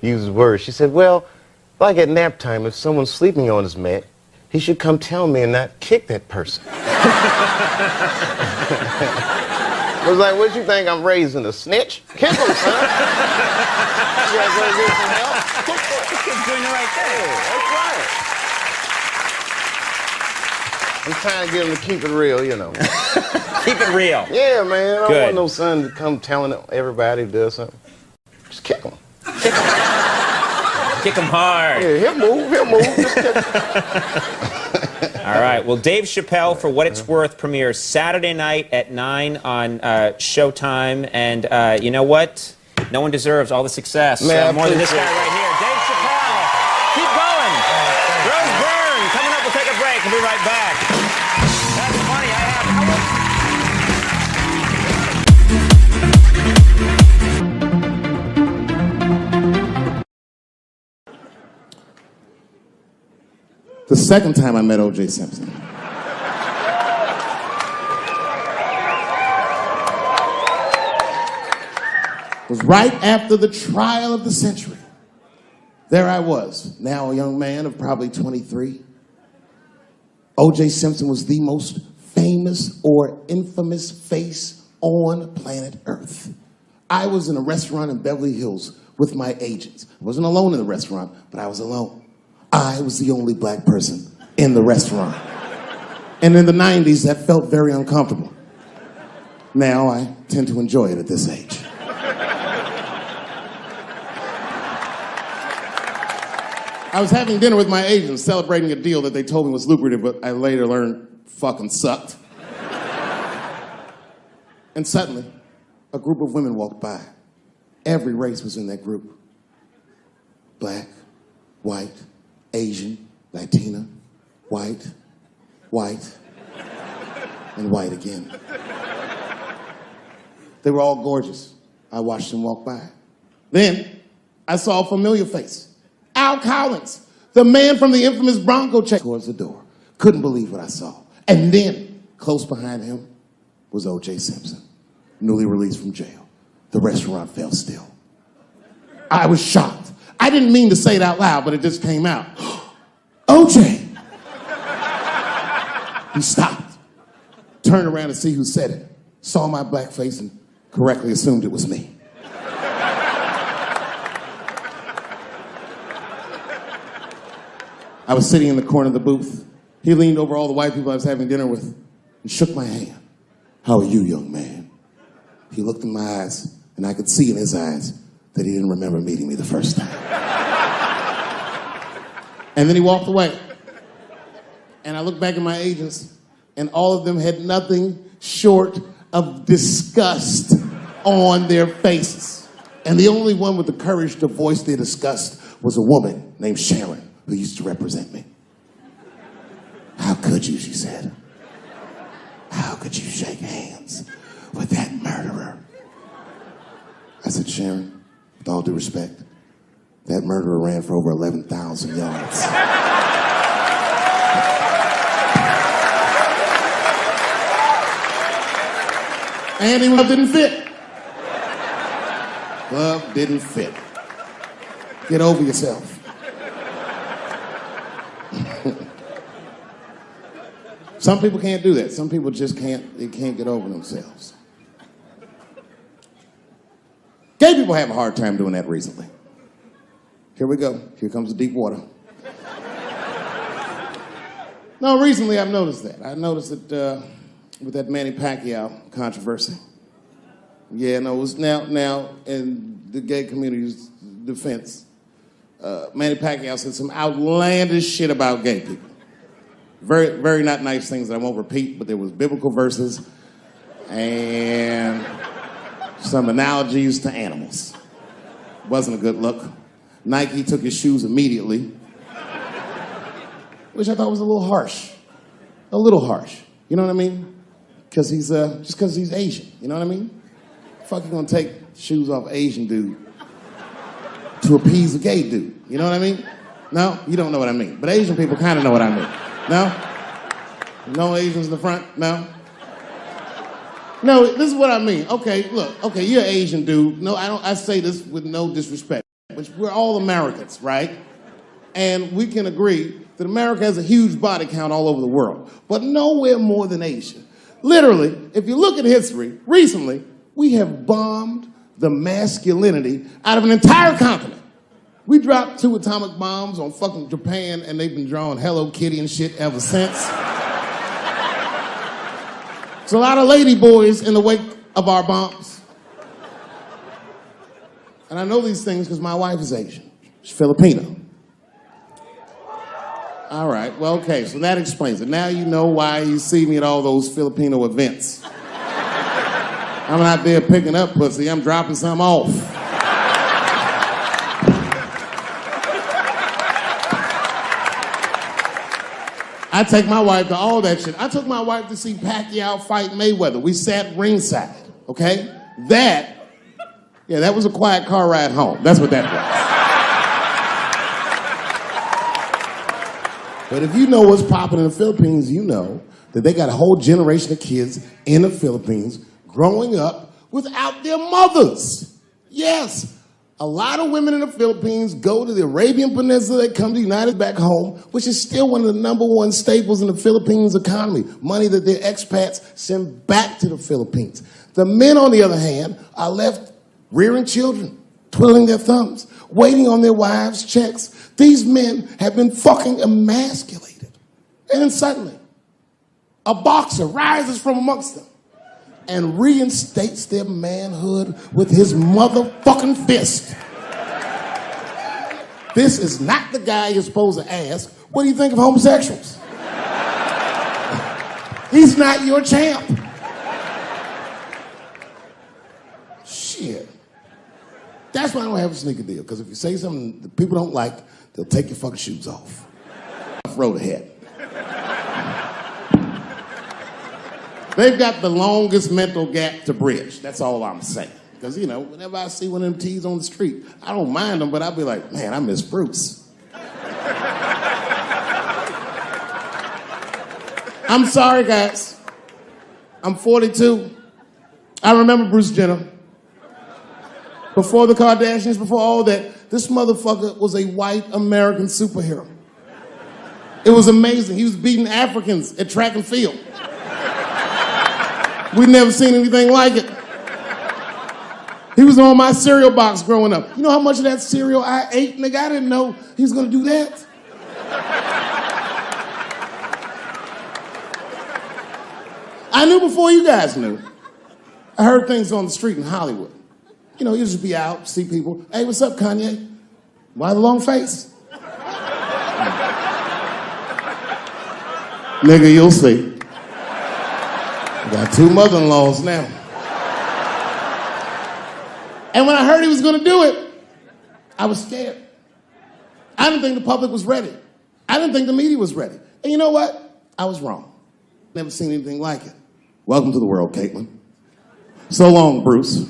Speaker 5: use words? She said, well, like at nap time, if someone's sleeping on his mat, he should come tell me and not kick that person. I was like, what you think I'm raising, a snitch? Kick him, son. You guys want to get some help?
Speaker 4: The kid's doing the right thing.
Speaker 5: That's right. I'm trying to get him to keep it real, you know.
Speaker 4: Keep it real.
Speaker 5: Yeah, man. I don't
Speaker 4: Good.
Speaker 5: want no son to come telling everybody to do something. Just kick him.
Speaker 4: Kick him hard.
Speaker 5: Yeah, he'll move. Just kick him.
Speaker 4: All right. Well, Dave Chappelle, For What It's Worth, premieres Saturday night at 9 on Showtime. And you know what? No one deserves all the success
Speaker 5: Man,
Speaker 4: more than this guy right here. Dave Chappelle. Keep going. Rose Byrne. Coming up, we'll take a break. We'll be right back. That's funny. I have...
Speaker 3: second time I met O.J. Simpson. Was right after the trial of the century. There I was, now a young man of probably 23. O.J. Simpson was the most famous or infamous face on planet Earth. I was in a restaurant in Beverly Hills with my agents. I wasn't alone in the restaurant, but I was alone. I was the only black person in the restaurant. And in the 90s, that felt very uncomfortable. Now I tend to enjoy it at this age. I was having dinner with my agents, celebrating a deal that they told me was lucrative, but I later learned fucking sucked. And suddenly, a group of women walked by. Every race was in that group. Black, white, Asian, Latina, white, and white again. They were all gorgeous. I watched them walk by. Then, I saw a familiar face. Al Collins, the man from the infamous Bronco check, towards the door. Couldn't believe what I saw. And then, close behind him, was O.J. Simpson, newly released from jail. The restaurant fell still. I was shocked. I didn't mean to say it out loud, but it just came out. O.J. He stopped, turned around to see who said it, saw my black face, and correctly assumed it was me. I was sitting in the corner of the booth. He leaned over all the white people I was having dinner with and shook my hand. How are you, young man? He looked in my eyes, and I could see in his eyes that he didn't remember meeting me the first time. And then he walked away. And I looked back at my agents, and all of them had nothing short of disgust on their faces. And the only one with the courage to voice their disgust was a woman named Sharon, who used to represent me. How could you, she said. How could you shake hands with that murderer? I said, Sharon, with all due respect, that murderer ran for over 11,000 yards. And the glove didn't fit. Glove didn't fit. Get over yourself. Some people can't do that. Some people just can't get over themselves. Gay people have a hard time doing that recently. Here we go. Here comes the deep water. No, recently I've noticed that. I noticed it with that Manny Pacquiao controversy. Yeah, no, it was now in the gay community's defense. Manny Pacquiao said some outlandish shit about gay people. Very, very not nice things that I won't repeat, but there was biblical verses and some analogies to animals. Wasn't a good look. Nike took his shoes immediately, which I thought was a little harsh. A little harsh. You know what I mean? Because he's, just because he's Asian. You know what I mean? Fuck, you gonna take shoes off Asian dude to appease a gay dude. You know what I mean? No? You don't know what I mean. But Asian people kind of know what I mean. No? No Asians in the front? No? No, this is what I mean. Okay, look. Okay, you're an Asian dude. No, I say this with no disrespect. But we're all Americans, right? And we can agree that America has a huge body count all over the world, but nowhere more than Asia. Literally, if you look at history, recently, we have bombed the masculinity out of an entire continent. We dropped 2 atomic bombs on fucking Japan, and they've been drawing Hello Kitty and shit ever since. There's a lot of lady boys in the wake of our bombs. And I know these things because my wife is Asian. She's Filipino. All right, well, okay, so that explains it. Now you know why you see me at all those Filipino events. I'm not there picking up pussy, I'm dropping some off. I take my wife to all that shit. I took my wife to see Pacquiao fight Mayweather. We sat ringside, okay? That was a quiet car ride home. That's what that was. But if you know what's popping in the Philippines, you know that they got a whole generation of kids in the Philippines growing up without their mothers. Yes, a lot of women in the Philippines go to the Arabian Peninsula, they come to the United back home, which is still one of the #1 staples in the Philippines economy, money that their expats send back to the Philippines. The men, on the other hand, are left rearing children, twiddling their thumbs, waiting on their wives' checks. These men have been fucking emasculated. And then suddenly, a boxer rises from amongst them and reinstates their manhood with his motherfucking fist. This is not the guy you're supposed to ask, what do you think of homosexuals? He's not your champ. Shit. That's why I don't have a sneaker deal, because if you say something that people don't like, they'll take your fucking shoes off. Road ahead. They've got the longest mental gap to bridge. That's all I'm saying. Because, you know, whenever I see one of them T's on the street, I don't mind them, but I'll be like, man, I miss Bruce. I'm sorry, guys. I'm 42. I remember Bruce Jenner. Before the Kardashians, before all that, this motherfucker was a white American superhero. It was amazing. He was beating Africans at track and field. We'd never seen anything like it. He was on my cereal box growing up. You know how much of that cereal I ate, nigga? I didn't know he was gonna do that. I knew before you guys knew. I heard things on the street in Hollywood. You know, you just be out, see people. Hey, what's up, Kanye? Why the long face? Nigga, you'll see. I got 2 mother-in-laws now. And when I heard he was gonna do it, I was scared. I didn't think the public was ready. I didn't think the media was ready. And you know what? I was wrong. Never seen anything like it. Welcome to the world, Caitlin. So long, Bruce.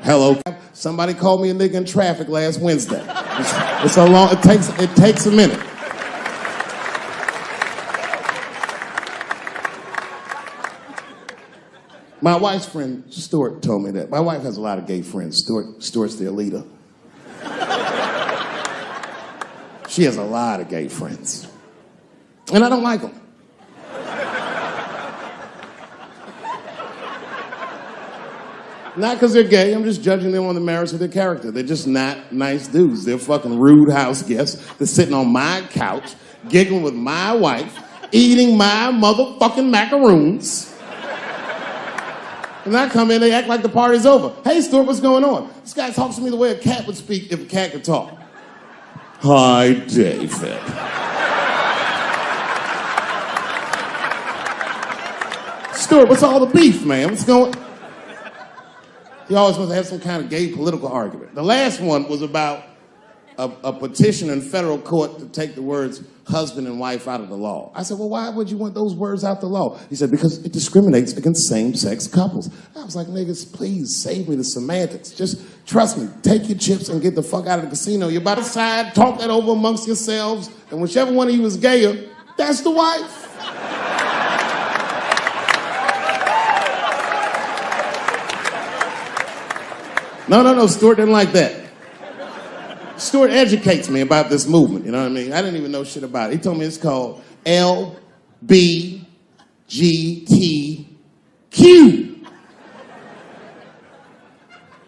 Speaker 3: Hello. Somebody called me a nigga in traffic last Wednesday. It's so long, it takes a minute. My wife's friend, Stuart, told me that. My wife has a lot of gay friends. Stuart's their leader. She has a lot of gay friends. And I don't like them. Not because they're gay, I'm just judging them on the merits of their character. They're just not nice dudes. They're fucking rude house guests. They're sitting on my couch, giggling with my wife, eating my motherfucking macaroons. And I come in, they act like the party's over. Hey, Stuart, what's going on? This guy talks to me the way a cat would speak if a cat could talk. Hi, David. Stuart, what's all the beef, man? What's going... He always wants to have some kind of gay political argument. The last one was about a petition in federal court to take the words husband and wife out of the law. I said, well, why would you want those words out the law? He said, because it discriminates against same-sex couples. I was like, niggas, please save me the semantics. Just trust me, take your chips and get the fuck out of the casino. You're about to side, talk that over amongst yourselves, and whichever one of you is gayer, that's the wife. No, Stuart didn't like that. Stuart educates me about this movement, you know what I mean? I didn't even know shit about it. He told me it's called LBGTQ.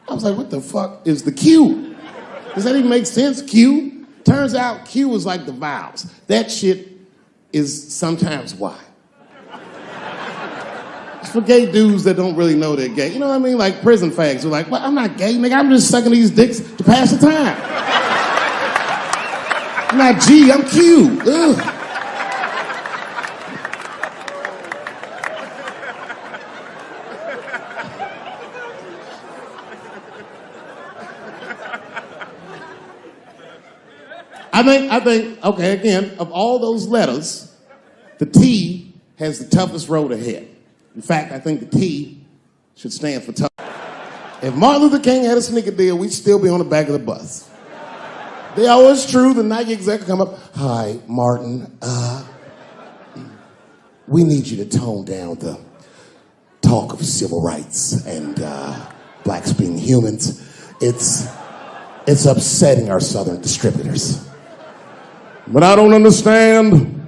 Speaker 3: I was like, what the fuck is the Q? Does that even make sense, Q? Turns out Q is like the vowels. That shit is sometimes Y. It's for gay dudes that don't really know they're gay. You know what I mean? Like prison fags who are like, well, I'm not gay, nigga. I'm just sucking these dicks to pass the time. I'm not G, I'm Q. Ugh. I think, okay, again, of all those letters, the T has the toughest road ahead. In fact, I think the T should stand for tough. If Martin Luther King had a sneaker deal, we'd still be on the back of the bus. They always true. The Nike exec come up. Hi, Martin. We need you to tone down the talk of civil rights and blacks being humans. It's upsetting our southern distributors. But I don't understand.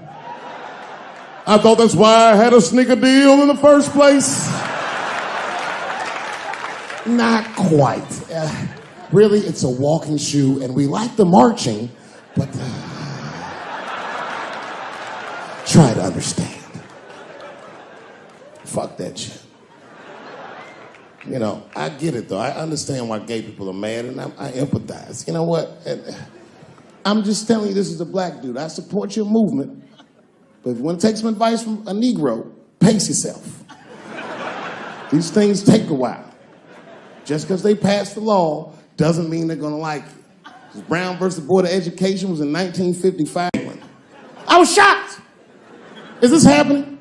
Speaker 3: I thought that's why I had a sneaker deal in the first place. Not quite. Really, it's a walking shoe, and we like the marching, but try to understand. Fuck that shit. You know, I get it, though. I understand why gay people are mad, and I empathize. You know what? I'm just telling you, this is a black dude. I support your movement, but if you want to take some advice from a Negro, pace yourself. These things take a while. Just because they passed the law doesn't mean they're going to like you. Brown versus Board of Education was in 1955. I was shocked. Is this happening?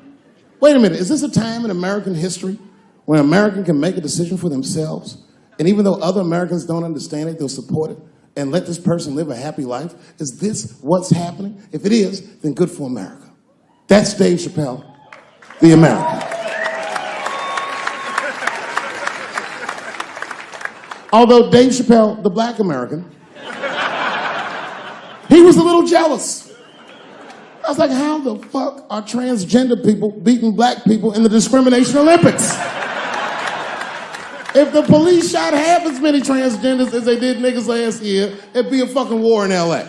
Speaker 3: Wait a minute. Is this a time in American history when an American can make a decision for themselves, and even though other Americans don't understand it, they'll support it and let this person live a happy life? Is this what's happening? If it is, then good for America. That's Dave Chappelle, the American. Although Dave Chappelle, the black American, he was a little jealous. I was like, how the fuck are transgender people beating black people in the discrimination Olympics? If the police shot half as many transgenders as they did niggas last year, it'd be a fucking war in LA.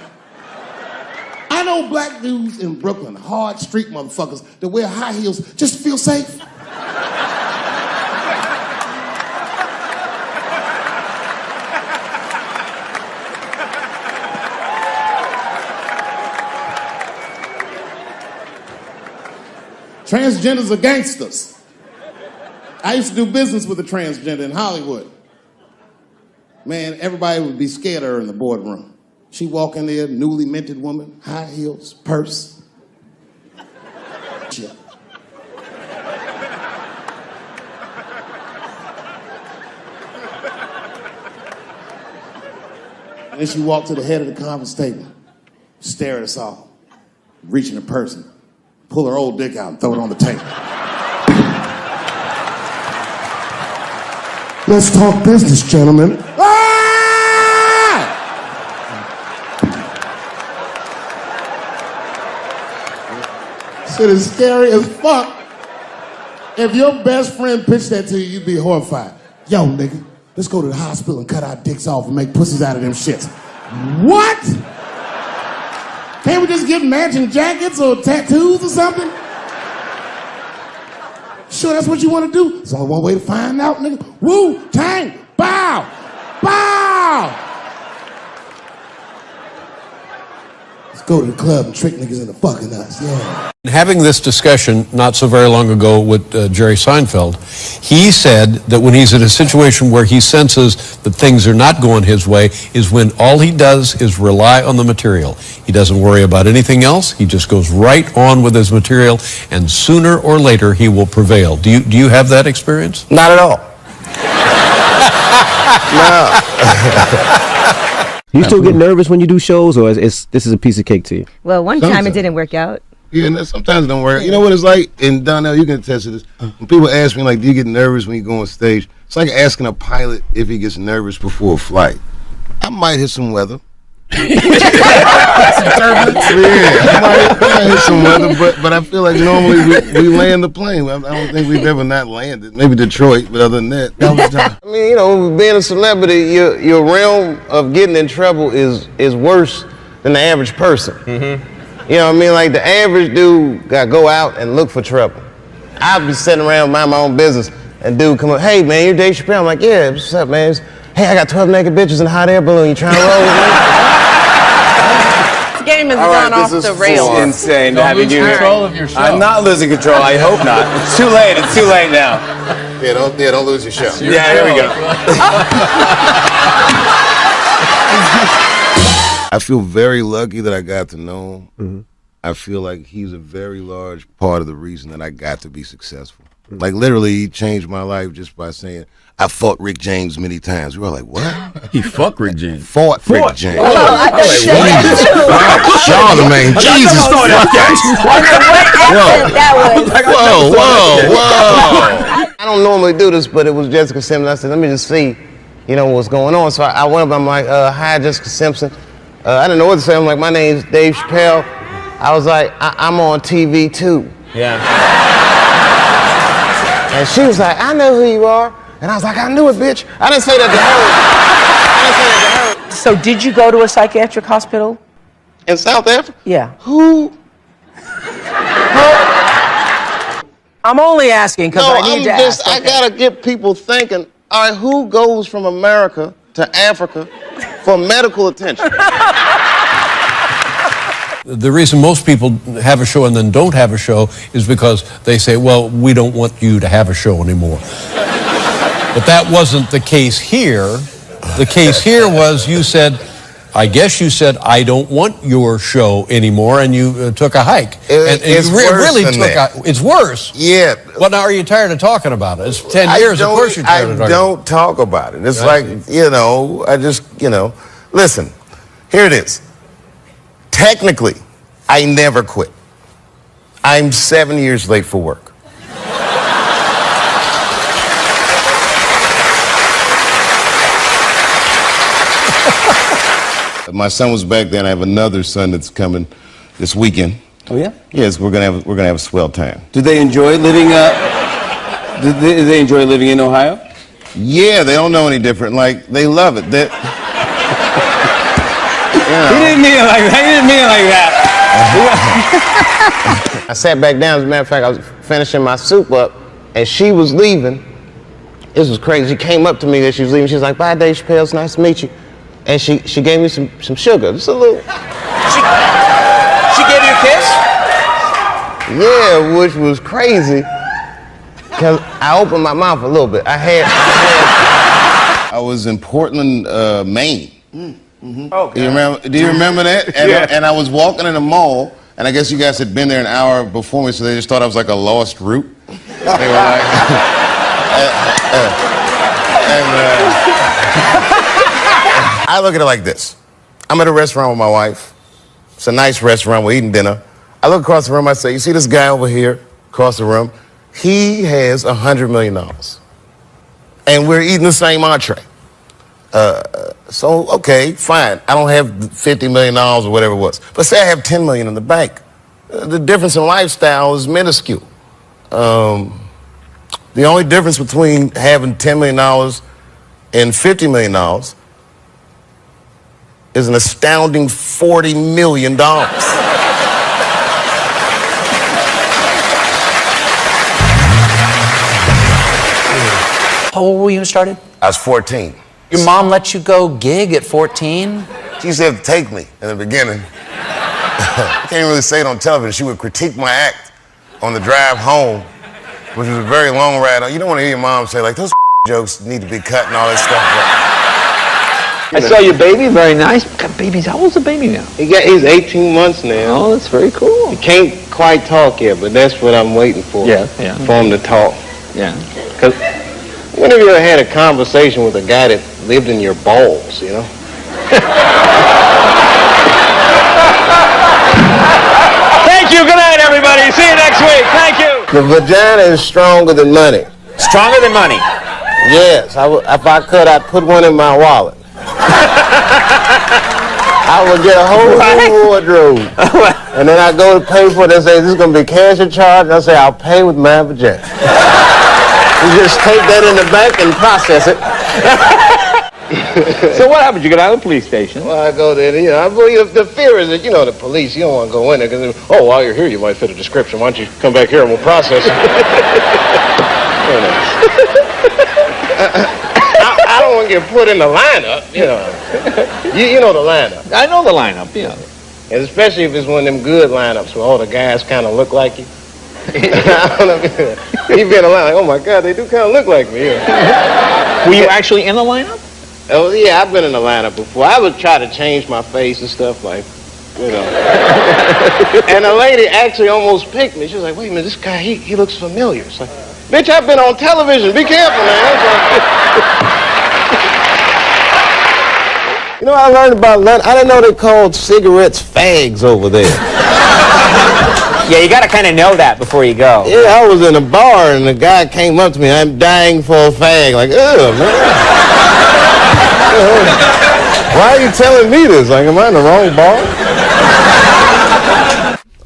Speaker 3: I know black dudes in Brooklyn, hard street motherfuckers, that wear high heels just to feel safe. Transgenders are gangsters. I used to do business with a transgender in Hollywood. Man, everybody would be scared of her in the boardroom. She'd walk in there, newly minted woman, high heels, purse. Shit. And then she walked to the head of the conference table, stare at us all, reach in her purse, and pull her old dick out and throw it on the table. Let's talk business, gentlemen. Ah! Shit is scary as fuck. If your best friend pitched that to you, you'd be horrified. Yo, nigga, let's go to the hospital and cut our dicks off and make pussies out of them shits. What? Can't we just get matching jackets or tattoos or something? Sure, that's what you want to do? There's only one way to find out, nigga. Wu-Tang, bow, bow. Let's go to the club and trick niggas into fucking us, yeah.
Speaker 6: Having this discussion not so very long ago with Jerry Seinfeld, he said that when he's in a situation where he senses that things are not going his way is when all he does is rely on the material. He doesn't worry about anything else. He just goes right on with his material, and sooner or later he will prevail. Do you have that experience?
Speaker 5: Not at all. No.
Speaker 7: You still get nervous when you do shows, or this is a piece of cake to you?
Speaker 8: Well, one time it didn't work out.
Speaker 5: Yeah, and sometimes it don't work. You know what it's like? And Donnell, you can attest to this. When people ask me, like, do you get nervous when you go on stage? It's like asking a pilot if he gets nervous before a flight. I might hit some weather. Yeah, I might hit some weather, but I feel like normally we land the plane. I don't think we've ever not landed. Maybe Detroit, but other than that was done. I mean, you know, being a celebrity, your realm of getting in trouble is worse than the average person. Mm-hmm. You know what I mean? Like, the average dude got to go out and look for trouble. I'll be sitting around mind my own business, and dude come up, hey, man, you're Dave Chappelle. I'm like, yeah, what's up, man? Hey, I got 12 naked bitches in a hot air balloon. You trying to roll with me?
Speaker 8: This game has gone off the rails.
Speaker 9: This is insane to have you do
Speaker 10: control of your show.
Speaker 9: I'm not losing control. I hope not. It's too late. It's too late now.
Speaker 5: Yeah, don't lose your show.
Speaker 9: Yeah, here we go.
Speaker 5: I feel very lucky that I got to know him. Mm-hmm. I feel like he's a very large part of the reason that I got to be successful.
Speaker 10: Like literally, he changed my life just by saying, "I fought Rick James many times." We were like, "What?"
Speaker 11: He fucked Rick James.
Speaker 10: Fought Rick James.
Speaker 8: I thought you said that too.
Speaker 10: Charlemagne, Jesus Whoa.
Speaker 5: I don't normally do this, but it was Jessica Simpson. I said, let me just see, what's going on. So I went up, I'm like, hi, Jessica Simpson. I didn't know what to say. I'm like, my name's Dave Chappelle. I was like, I'm on TV too.
Speaker 4: Yeah.
Speaker 5: And she was like, I know who you are. And I was like, I knew it, bitch. I didn't say that to her.
Speaker 12: So did you go to a psychiatric hospital?
Speaker 5: In South Africa?
Speaker 12: Yeah.
Speaker 5: Who?
Speaker 12: I'm only asking because I need to ask.
Speaker 5: I gotta get people thinking, all right, who goes from America to Africa for medical attention?
Speaker 6: The reason most people have a show and then don't have a show is because they say, well, we don't want you to have a show anymore. But that wasn't the case here. The case here was you said, I don't want your show anymore, and you took a hike.
Speaker 10: It's worse than that.
Speaker 6: It's worse.
Speaker 10: Yeah.
Speaker 6: Well, now are you tired of talking about it? It's 10 years, of course you're tired of talking about it.
Speaker 10: I don't talk about it. It's like, I just, listen, here it is. Technically, I never quit. I'm 7 years late for work. My son was back then. I have another son that's coming this weekend.
Speaker 11: Oh yeah?
Speaker 10: Yes, we're gonna have a swell time.
Speaker 11: Do they enjoy living? Do they enjoy living in Ohio?
Speaker 10: Yeah, they don't know any different. Like they love it. He
Speaker 11: didn't mean it like that. He didn't mean it like that.
Speaker 5: I sat back down. As a matter of fact, I was finishing my soup up, and she was leaving. This was crazy. She came up to me as she was leaving. She was like, "Bye, Dave Chappelle. It's nice to meet you." And she gave me some sugar, just a little.
Speaker 12: She gave you a kiss?
Speaker 5: Yeah, which was crazy. Cause I opened my mouth a little bit.
Speaker 10: I was in Portland, Maine.
Speaker 5: Mm-hmm. Okay.
Speaker 10: Do you remember that? And I was walking in the mall, and I guess you guys had been there an hour before me, so they just thought I was like a lost route. They were like, I look at it like this. I'm at a restaurant with my wife. It's a nice restaurant. We're eating dinner. I look across the room. I say, you see this guy over here across the room? He has $100 million. And we're eating the same entree. So, okay, fine. I don't have $50 million or whatever it was. But say I have $10 million in the bank. The difference in lifestyle is minuscule. The only difference between having $10 million and $50 million is an astounding $40 million.
Speaker 12: How old were you when you started?
Speaker 10: I was 14.
Speaker 12: Your mom let you go gig at 14?
Speaker 10: She used to have to take me in the beginning. I can't really say it on television. She would critique my act on the drive home, which was a very long ride. You don't want to hear your mom say, like, those jokes need to be cut and all that stuff.
Speaker 9: I saw your baby, very nice. Baby's, how old's the baby now?
Speaker 5: He's 18 months now.
Speaker 9: Oh, that's very cool.
Speaker 5: He can't quite talk yet, but that's what I'm waiting for.
Speaker 9: Yeah.
Speaker 5: For him to talk.
Speaker 9: Yeah.
Speaker 5: Because when have you ever had a conversation with a guy that lived in your balls,
Speaker 9: Thank you. Good night, everybody. See you next week. Thank you.
Speaker 5: The vagina is stronger than money.
Speaker 4: Stronger than money.
Speaker 5: Yes. If I could, I'd put one in my wallet. I would get a whole new wardrobe. And then I go to pay for it and say, this is going to be cash or charge? And I say, I'll pay with my vagina. You just take that in the bank and process it.
Speaker 9: So what happened? You get out of the police station?
Speaker 5: Well, I go there, I believe the fear is that, the police, you don't want to go in there because, while you're here, you might fit a description. Why don't you come back here and we'll process it? I don't want to get put in the lineup, you know the lineup.
Speaker 9: I know the lineup, yeah.
Speaker 5: And especially if it's one of them good lineups where all the guys kind of look like you. You be in the line like, oh my God, they do kind of look like me.
Speaker 9: Were you actually in the lineup?
Speaker 5: Oh yeah, I've been in the lineup before. I would try to change my face and stuff like, And a lady actually almost picked me. She was like, wait a minute, this guy, he looks familiar. It's like, Bitch, I've been on television. Be careful, man. You know, I learned about London. I didn't know they called cigarettes fags over there.
Speaker 4: Yeah, you got to kind of know that before you go.
Speaker 5: Yeah, I was in a bar and the guy came up to me. I'm dying for a fag. Like, ugh, man. Why are you telling me this? Like, am I in the wrong bar?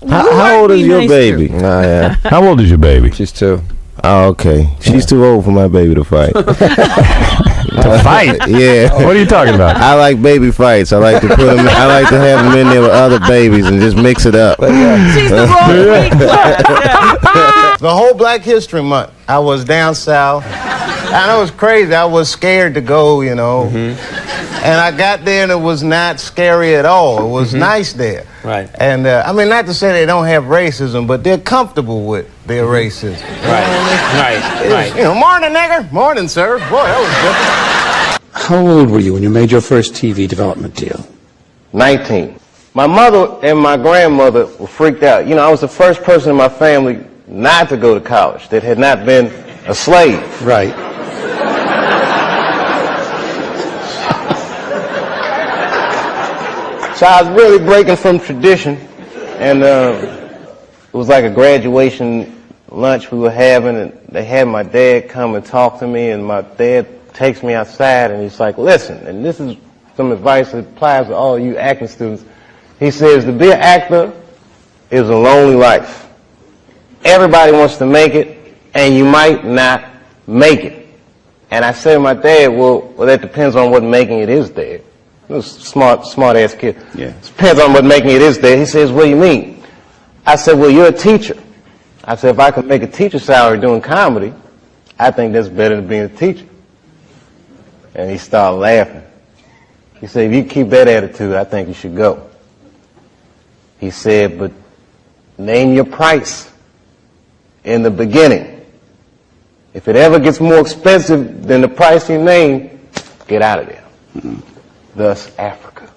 Speaker 13: How old is your baby?
Speaker 5: Oh, yeah.
Speaker 13: How old is your baby? She's 2.
Speaker 5: Oh, okay. She's too old for my baby to fight.
Speaker 13: To fight?
Speaker 5: Yeah.
Speaker 13: What are you talking about?
Speaker 5: I like baby fights. I like to put them. I like to have them in there with other babies and just mix it up.
Speaker 8: She's the wrong weight class.
Speaker 5: The whole Black History Month, I was down south. I know it was crazy. I was scared to go, you know. And I got there and it was not scary at all. It was nice there.
Speaker 4: Right.
Speaker 5: And I mean, not to say they don't have racism, but they're comfortable with their racism.
Speaker 4: Right.
Speaker 5: You know, morning, nigger. Morning, sir. Boy, that was different.
Speaker 14: How old were you when you made your first TV development deal?
Speaker 5: 19. My mother and my grandmother were freaked out. You know, I was the first person in my family not to go to college that had not been a slave.
Speaker 14: Right.
Speaker 5: So I was really breaking from tradition, and it was like a graduation lunch we were having, and they had my dad come and talk to me, and my dad takes me outside, and he's like, listen, and this is some advice that applies to all you acting students. He says, to be an actor is a lonely life. Everybody wants to make it, and you might not make it. And I said to my dad, well, that depends on what making it is, Dad. He was a smart ass kid.
Speaker 14: Yeah.
Speaker 5: It depends on what making it is, Dad. He says, what do you mean? I said, well, you're a teacher. I said, if I could make a teacher salary doing comedy, I think that's better than being a teacher. And he started laughing. He said, if you keep that attitude, I think you should go. He said, but name your price in the beginning. If it ever gets more expensive than the price you name, get out of there. Thus, Africa.